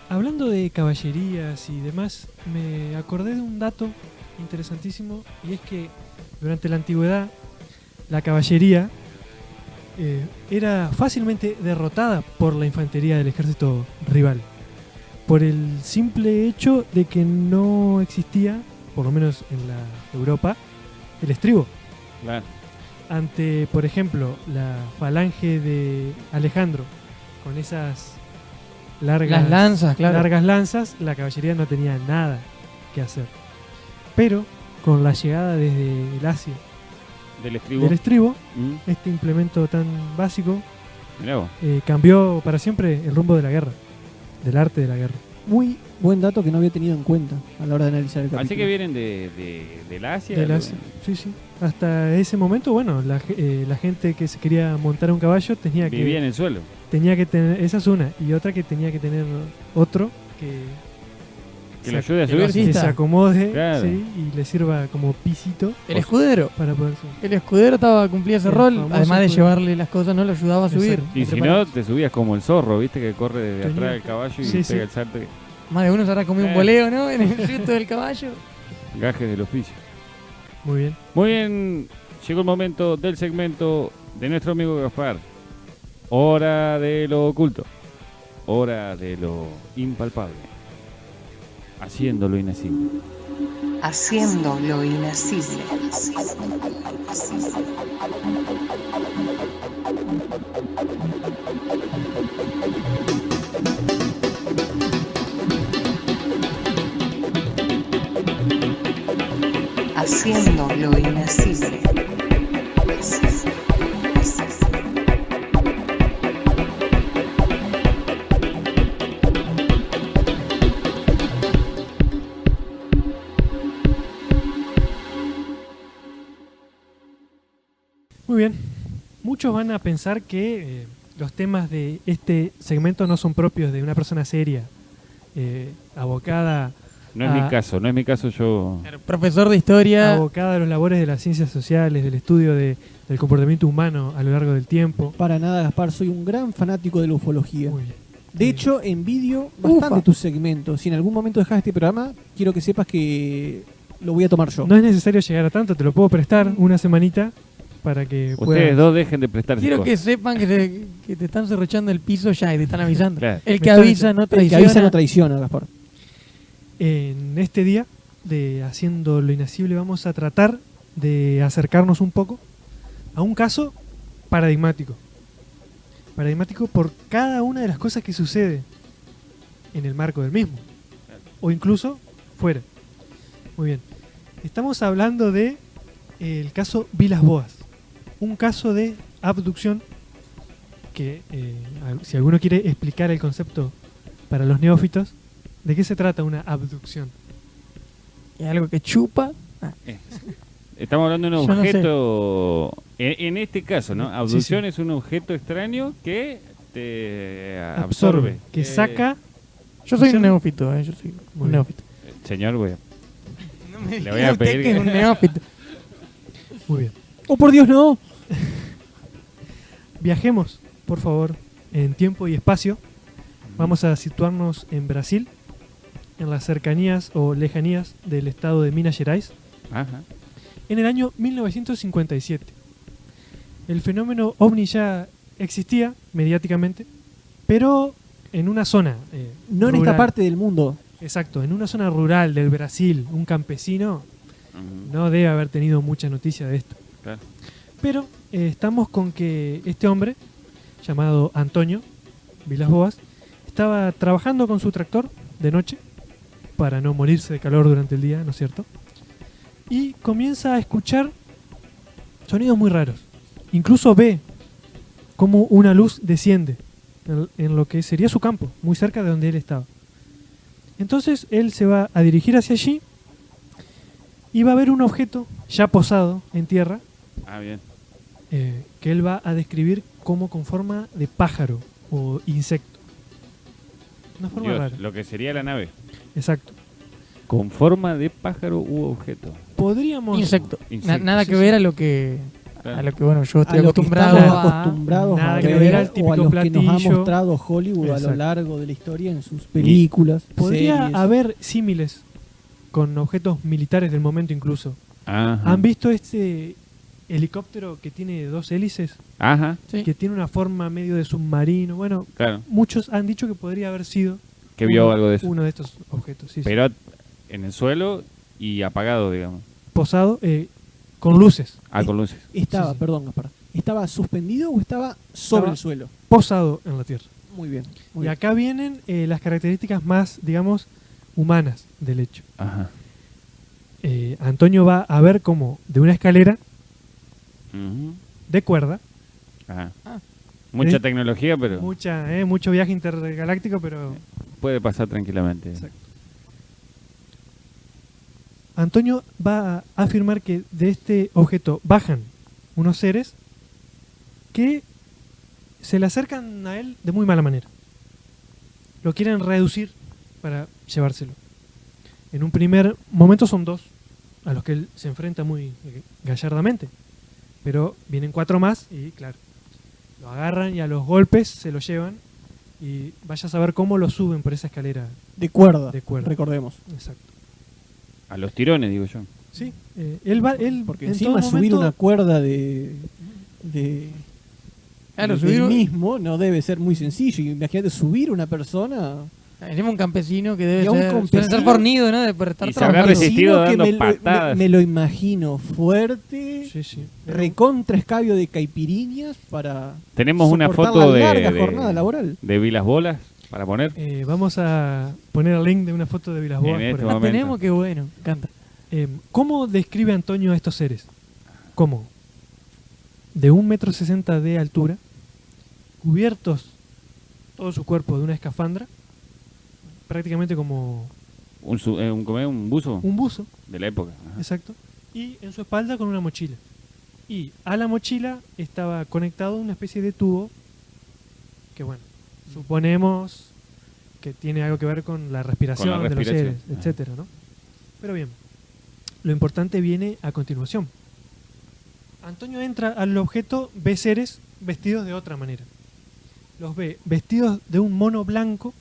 Hablando de caballerías y demás, me acordé de un dato interesantísimo y es que durante la antigüedad la caballería era fácilmente derrotada por la infantería del ejército rival por el simple hecho de que no existía, por lo menos en la Europa, el estribo. Claro. Ante, por ejemplo, la falange de Alejandro con esas largas Las lanzas, claro. largas lanzas, la caballería no tenía nada que hacer. Pero con la llegada desde el Asia Del estribo. del estribo, Mm, este implemento tan básico mirá vos. cambió para siempre el rumbo de la guerra, del arte de la guerra. Muy buen dato que no había tenido en cuenta a la hora de analizar el capítulo. Así que vienen del Asia. Del Asia. Sí, sí. Hasta ese momento, bueno, la gente que se quería montar un caballo tenía Vivía en que el suelo. tener, esa es una, y otra que tenía que tener otro Que lo ayude a que subir. lo asista. que se acomode, Claro. sí, y le sirva como pisito El escudero. para poder subir. El escudero cumplía ese El rol, famoso además de escudero. llevarle las cosas, no lo ayudaba a subir. Exacto. Y a si preparar. no, te subías como el zorro, viste, que corre de Tenía atrás del que- caballo y sí, pega sí. el salto. Más de uno se habrá comido un boleo, ¿no? En el resto del caballo. Gajes del oficio. Muy bien. Muy bien, llegó el momento del segmento de nuestro amigo Gaspar. Hora de lo oculto. Hora de lo impalpable. Haciendo lo inacible. Haciendo lo inacible. Haciendo lo inacible. Muy bien. Muchos van a pensar que los temas de este segmento no son propios de una persona seria, abocada No es mi caso, no es mi caso yo. Profesor de historia. abocada a los labores de las ciencias sociales, del estudio del comportamiento humano a lo largo del tiempo. Para nada, Gaspar, soy un gran fanático de la ufología. Muy bien. De hecho, envidio bastante Ufa. tus segmentos. Si en algún momento dejas este programa, quiero que sepas que lo voy a tomar yo. No es necesario llegar a tanto, te lo puedo prestar una semanita para que Ustedes puedas. dos dejen de prestarse Quiero que cosas. sepan que te están cerrochando el piso ya y te están avisando. Claro. El que Me están avisa no El que traiciona. avisa no traiciona, Gaspar. En este día de Haciendo lo Inacible vamos a tratar de acercarnos un poco a un caso paradigmático. Paradigmático por cada una de las cosas que sucede en el marco del mismo. O incluso fuera. Muy bien. Estamos hablando de el caso Vilas Boas. Un caso de abducción que, si alguno quiere explicar el concepto para los neófitos, ¿de qué se trata una abducción? Es algo que chupa. Estamos hablando de un Yo no sé. objeto. En este caso, ¿no? Abducción sí. es un objeto extraño que te absorbe. Que saca. Yo soy Sí. un neófito, yo soy Muy un bien. neófito. Señor, voy a- No me Le voy diga a usted pedir que es que- un neófito. Muy bien. ¡Oh, por Dios, no! Viajemos, por favor, en tiempo y espacio. Vamos a situarnos en Brasil, en las cercanías o lejanías del estado de Minas Gerais, Ajá. en el año 1957. El fenómeno ovni ya existía mediáticamente, pero en una zona No en esta rural. parte del mundo. Exacto, en una zona rural del Brasil, un campesino Ujú. no debe haber tenido mucha noticia de esto. Claro. Pero estamos con que este hombre, llamado Antonio Vilas Boas, estaba trabajando con su tractor de noche para no morirse de calor durante el día, ¿no es cierto? Y comienza a escuchar sonidos muy raros. Incluso ve cómo una luz desciende en lo que sería su campo, muy cerca de donde él estaba. Entonces él se va a dirigir hacia allí y va a ver un objeto ya posado en tierra Ah, bien. que él va a describir como con forma de pájaro o insecto. Una forma Dios, rara. lo que sería la nave. Exacto. Con forma de pájaro u objeto. Podríamos Insecto. Insecto, Nada sí, que sí. ver a lo que bueno, yo estoy A lo que acostumbrado estamos a... acostumbrados Nada a que ver, ver al o típico a los que nos ha platillo. mostrado Hollywood a lo Exacto. largo de la historia en sus películas, Podría series. haber símiles con objetos militares del momento incluso. Ajá. ¿Han visto este helicóptero que tiene dos hélices? Ajá, Sí. Que tiene una forma medio de submarino. Bueno, claro. muchos han dicho que podría haber sido Que vio algo de eso. uno de estos objetos. Sí, sí. Pero en el suelo y apagado, digamos. Posado con luces. Con luces. Estaba, Sí, sí. perdón, Gaspar. ¿Estaba suspendido o estaba sobre Estaba- el suelo? Posado en la tierra. Muy bien. Y Muy bien. acá vienen las características más, digamos, humanas del hecho. Ajá. Antonio va a ver como de una escalera Ujú. de cuerda, Ajá. Ah. Mucha ¿Eh? tecnología, pero mucho viaje intergaláctico, pero puede pasar tranquilamente. Exacto. Antonio va a afirmar que de este objeto bajan unos seres que se le acercan a él de muy mala manera. Lo quieren reducir para llevárselo. En un primer momento son dos a los que él se enfrenta muy gallardamente. Pero vienen 4 más y claro, lo agarran y a los golpes se lo llevan Y vaya a saber cómo lo suben por esa escalera. De cuerda, De cuerda. recordemos. Exacto. A los tirones, digo yo. Sí, él Porque en encima todo subir momento- una cuerda de Claro, del subir mismo no debe ser muy sencillo. Imagínate subir una persona. Tenemos un campesino que debe Y a un ser, campesino- suele ser fornido, ¿no? De por estar Y se habrá trabajando. resistido que dando me, lo- patadas. me lo imagino fuerte, Sí, sí. recontra escabio de caipiriñas para Tenemos una soportar foto la larga de jornada laboral. Vilas Bolas para poner. Vamos a poner el link de una foto de Vilas Boas. En por este ahí. Ah, momento. tenemos, qué bueno, me encanta. ¿Cómo describe Antonio a estos seres? ¿Cómo? De 1,60 m de altura, cubiertos todo su cuerpo de una escafandra, prácticamente como Un buzo un buzo, de la época. Ajá. exacto, y en su espalda con una mochila. Y a la mochila estaba conectado una especie de tubo que, bueno, suponemos que tiene algo que ver con la respiración, de los respiración. seres, Ajá. etcétera, ¿no? Pero bien, lo importante viene a continuación. Antonio entra al objeto, ve seres vestidos de otra manera. Los ve vestidos de un mono blanco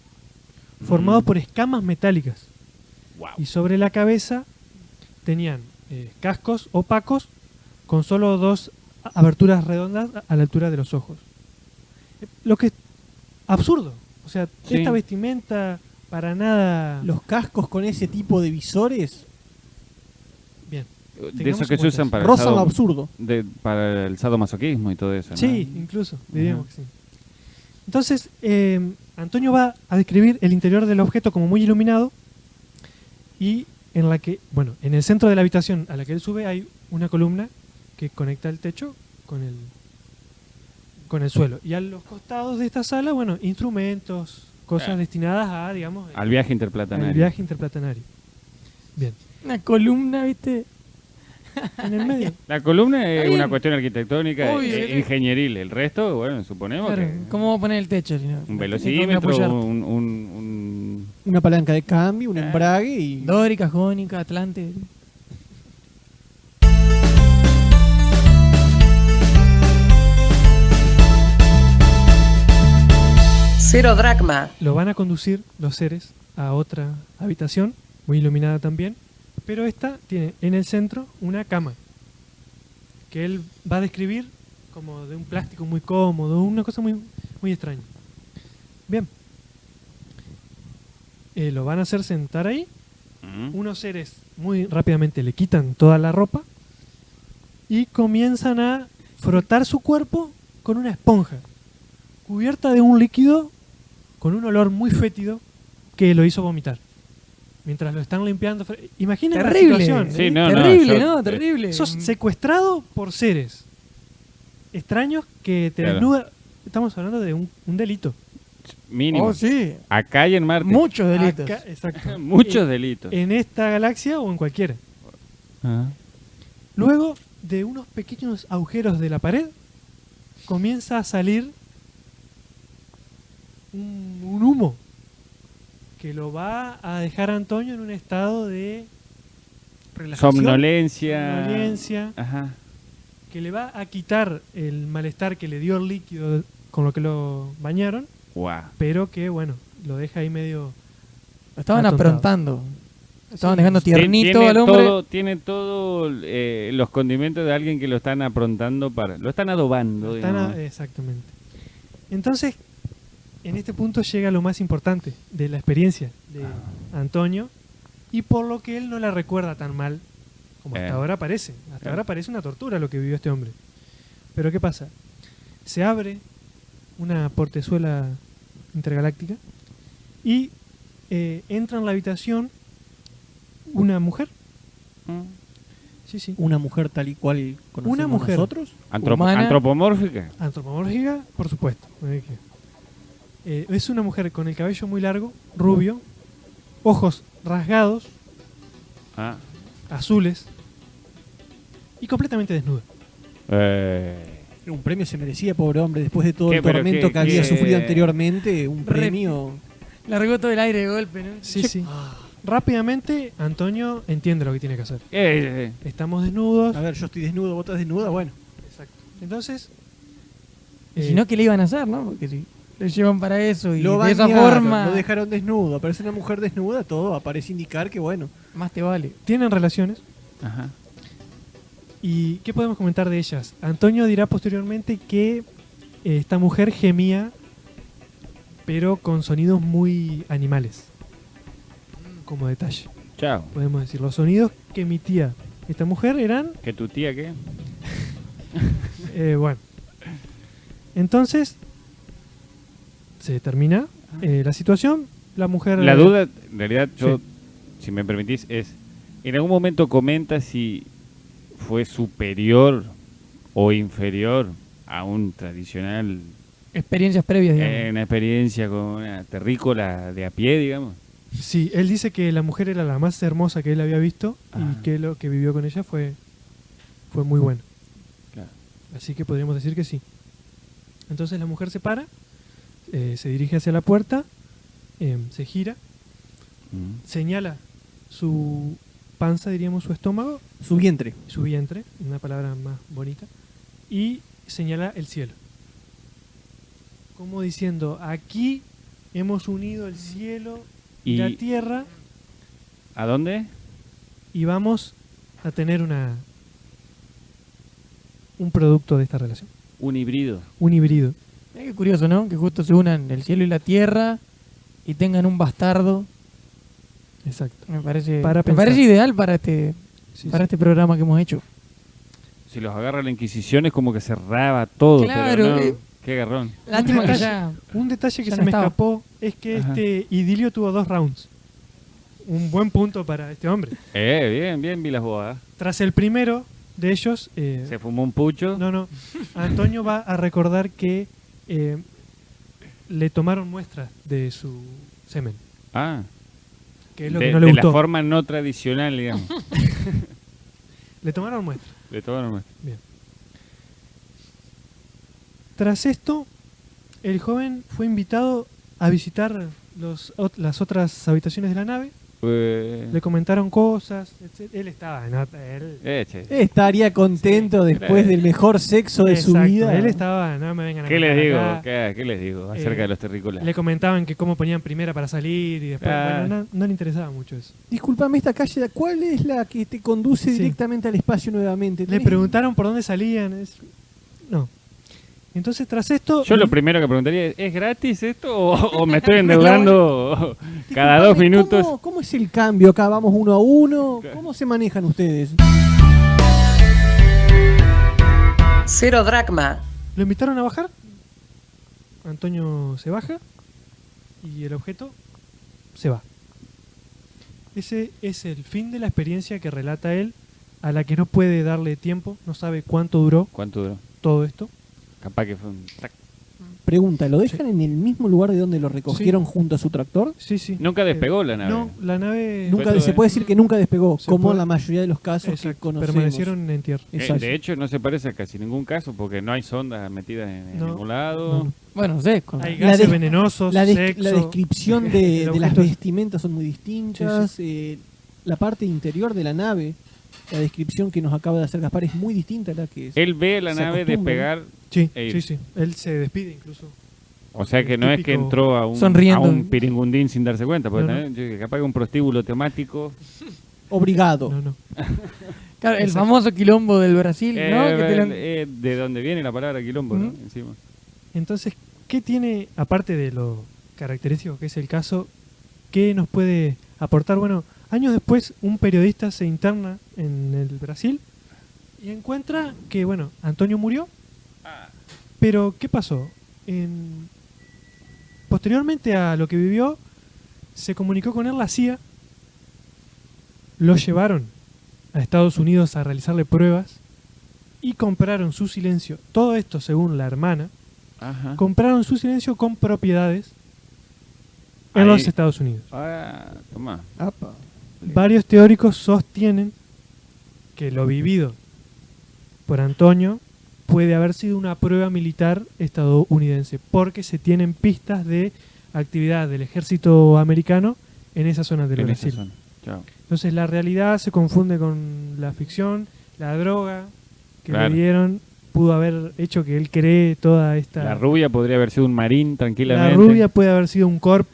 formado por escamas metálicas. Wow. Y sobre la cabeza tenían cascos opacos con solo 2 aberturas redondas a la altura de los ojos. Lo que es absurdo. O sea, Sí. esta vestimenta para nada... Los cascos con ese tipo de visores Bien. De Tengamos esos que en se cuenta usan eso. para el, rozan lo sado- absurdo. para el sadomasoquismo y todo eso. ¿no? Sí, incluso, diríamos Ajá. que sí. Entonces, Antonio va a describir el interior del objeto como muy iluminado y en la que, bueno, en el centro de la habitación a la que él sube hay una columna que conecta el techo con el suelo. Y a los costados de esta sala, bueno, instrumentos, cosas destinadas a, digamos, Al viaje interplatanario. el viaje interplatanario. Bien. Una columna, ¿viste? En el medio. La columna es Está bien. una cuestión arquitectónica Obvio, e ingenieril. El resto, bueno, suponemos Claro, que ¿cómo vamos a poner el techo? Si no? un Con velocímetro, apoyarte. un Una palanca de cambio, un embrague y Dórica, Jónica, Atlante. Cero dracma. Lo van a conducir los seres a otra habitación, muy iluminada también, pero esta tiene en el centro una cama, que él va a describir como de un plástico muy cómodo, una cosa muy, muy extraña. Bien. Lo van a hacer sentar ahí, unos seres muy rápidamente le quitan toda la ropa y comienzan a frotar su cuerpo con una esponja, cubierta de un líquido con un olor muy fétido que lo hizo vomitar. Mientras lo están limpiando. Imaginen la Terrible. situación. Sí, no, terrible, yo- ¿no? Terrible. Sos secuestrado por seres extraños que te Claro. desnudan. Estamos hablando de un delito. Mínimo. Oh, sí. Acá y en Marte. Muchos delitos. Acá- exacto. Muchos delitos. En esta galaxia o en cualquiera. Ah. Luego de unos pequeños agujeros de la pared, comienza a salir un humo que lo va a dejar a Antonio en un estado de relajación, Somnolencia. somnolencia, Ajá. que le va a quitar el malestar que le dio el líquido con lo que lo bañaron, Guau. pero que, bueno, lo deja ahí medio... Lo estaban Atontado. aprontando. Lo estaban Sí, dejando sí. tiernito Tiene al hombre. tiene todo los condimentos de alguien que lo están aprontando para. Lo están adobando. digamos. Exactamente. Entonces, en este punto llega lo más importante de la experiencia de Antonio y por lo que él no la recuerda tan mal como hasta ahora parece. Hasta ahora parece una tortura lo que vivió este hombre. Pero ¿qué pasa? Se abre una portezuela intergaláctica y entra en la habitación una mujer. Sí, sí. una mujer tal y cual conocemos Una mujer. nosotros. Humana. Antropomórfica. Antropomórfica, por supuesto. Es una mujer con el cabello muy largo, rubio, ojos rasgados, Ah. azules y completamente desnuda. Un premio se merecía, pobre hombre, después de todo ¿Qué? el Pero tormento qué- que había qué- sufrido anteriormente. Un Re- premio. Largó todo el aire de golpe, ¿no? Sí, sí. Rápidamente, Antonio entiende lo que tiene que hacer. Estamos desnudos. A ver, yo estoy desnudo, vos estás desnuda, bueno. Exacto. Entonces, Y si no, ¿qué le iban a hacer, no? Porque si lo llevan para eso y Lo de esa bañaron, forma lo dejaron desnudo. Aparece una mujer desnuda, todo parece indicar que, bueno, más te vale. Tienen relaciones. Ajá. ¿Y qué podemos comentar de ellas? Antonio dirá posteriormente que esta mujer gemía, pero con sonidos muy animales. Como detalle, Chao. podemos decir. Los sonidos que emitía esta mujer eran... ¿Que tu tía qué? bueno. Entonces, se termina la situación. La mujer... La duda, en realidad, yo, Sí. si me permitís, es... En algún momento comenta si fue superior o inferior a un tradicional... Experiencias previas, digamos. una experiencia con una terrícola de a pie, digamos. Sí, él dice que la mujer era la más hermosa que él había visto Ajá. y que lo que vivió con ella fue muy bueno. Claro. Así que podríamos decir que sí. Entonces la mujer se para, se dirige hacia la puerta, se gira, señala su panza, diríamos su estómago, su vientre. su vientre, una palabra más bonita, y señala el cielo. Como diciendo, aquí hemos unido el cielo y ¿Y la tierra a dónde? y vamos a tener un producto de esta relación, Un híbrido. un híbrido. Qué curioso, ¿no? Que justo se unan el cielo y la tierra y tengan un bastardo. Exacto. Me parece, Para me pensar. parece ideal para este Sí, para sí. este programa que hemos hecho. Si los agarra la Inquisición es como que cerraba todo. Claro, pero no, qué garrón. Lástima que detalle- ya... Un detalle que Ya se no me estaba. escapó es que Ajá. este idilio tuvo 2 rounds. Un buen punto para este hombre. Bien, bien, vi las bodas. Tras el primero de ellos, Se fumó un pucho. no, Antonio va a recordar que le tomaron muestras de su semen, Ah, que es lo de, que no le de gustó. la forma no tradicional, digamos. Le tomaron muestras. De todo nomás. Bien. Tras esto, el joven fue invitado a visitar las otras habitaciones de la nave. Le comentaron cosas, etc. Él estaba en che. Estaría contento después del mejor sexo de su Exacto, vida. él estaba, no me vengan a ¿Qué les matar digo? acá. ¿Qué les digo acerca de los terrícolas? Le comentaban que cómo ponían primera para salir y después, Ah. bueno, no le interesaba mucho eso. Disculpame, esta calle, ¿cuál es la que te conduce Sí. directamente al espacio nuevamente? Le preguntaron por dónde salían. No. Entonces, tras esto... Yo lo primero que preguntaría es gratis esto o me estoy endeudando cada 2 minutos? ¿Cómo es el cambio acá? ¿Vamos uno a uno? ¿Cómo se manejan ustedes? Cero dracma. Lo invitaron a bajar. Antonio se baja y el objeto se va. Ese es el fin de la experiencia que relata él, a la que no puede darle tiempo, no sabe cuánto duró ¿Cuánto duró? todo esto. Capaz que fue un... tac. Pregunta, ¿lo dejan en el mismo lugar de donde lo recogieron junto a su tractor? Sí, sí. Nunca despegó la nave. No, la nave Nunca todo, se puede decir que nunca despegó, Se como puede- en la mayoría de los casos que exacto, conocemos. permanecieron en tierra. Exacto. De hecho, no se parece a casi ningún caso porque no hay sondas metidas en No, ningún lado. no. Bueno, sé, Hay La gases de- venenosos, La sexo. descripción el de las objeto es- vestimentas son muy distintas. La parte interior de la nave, la descripción que nos acaba de hacer Gaspar es muy distinta a la que es. Él ve la Se nave acostumbra. despegar, Sí, e ir. sí, sí. Él se despide incluso. o sea que no es que Típico- entró a Sonriendo. un piringundín sin darse cuenta, porque No, no. también, yo que capaz que un prostíbulo temático. Obrigado. No. Claro, el Exacto. famoso quilombo del Brasil, ¿no? Que te lo- de donde viene la palabra quilombo, ¿no? Ujú. Encima. Entonces, ¿qué tiene, aparte de lo característico que es el caso, qué nos puede aportar? Bueno, años después un periodista se interna en el Brasil y encuentra que, bueno, Antonio murió, pero ¿qué pasó? Posteriormente a lo que vivió, se comunicó con él la CIA, lo llevaron a Estados Unidos a realizarle pruebas y compraron su silencio. Todo esto según la hermana. Ajá. Compraron su silencio con propiedades en Ahí. los Estados Unidos. Ah, toma. Apa. Varios teóricos sostienen que lo vivido por Antonio puede haber sido una prueba militar estadounidense, porque se tienen pistas de actividad del ejército americano en esa zona del En esa Brasil. zona. Chao. Entonces la realidad se confunde con la ficción, la droga que Claro. le dieron pudo haber hecho que él cree toda esta... La rubia podría haber sido un marín tranquilamente. La rubia puede haber sido un corp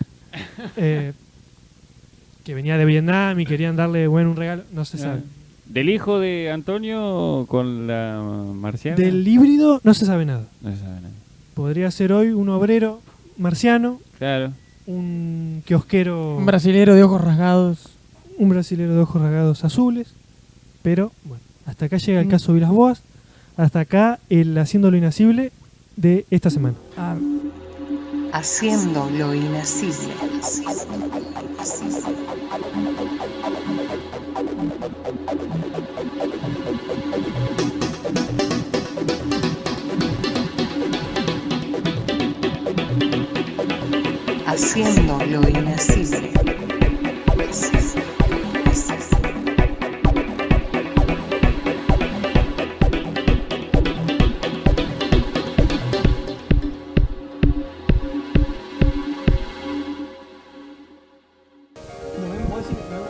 que venía de Vietnam y querían darle un regalo, no se sabe. ¿Del hijo de Antonio con la marciana? Del híbrido no se sabe nada. No se sabe nada. Podría ser hoy un obrero marciano, Claro. un kiosquero, Un brasilero de ojos rasgados. un brasilero de ojos rasgados azules, pero bueno, hasta acá llega el caso Vilas Boas, hasta acá el Haciendo lo Inasible de esta semana. Ah, Haciendo lo inasible. Haciendo lo inasible.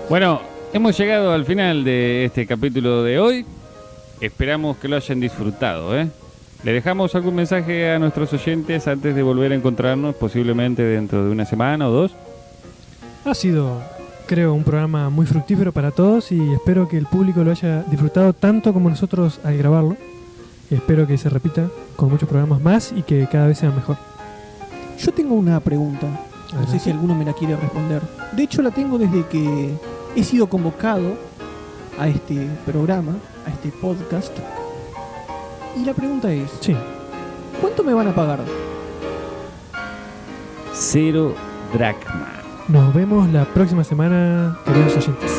Bueno, hemos llegado al final de este capítulo de hoy. Esperamos que lo hayan disfrutado, ¿eh? ¿Le dejamos algún mensaje a nuestros oyentes antes de volver a encontrarnos, posiblemente dentro de una semana o dos? Ha sido, creo, un programa muy fructífero para todos y espero que el público lo haya disfrutado tanto como nosotros al grabarlo. Espero que se repita con muchos programas más y que cada vez sea mejor. Yo tengo una pregunta. No sé si alguno me la quiere responder. De hecho, la tengo desde que he sido convocado a este programa, a este podcast. Y la pregunta es, Sí. ¿cuánto me van a pagar? 0 dracma. Nos vemos la próxima semana, queridos oyentes.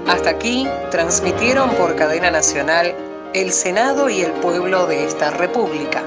Hasta aquí transmitieron por cadena nacional el Senado y el pueblo de esta República.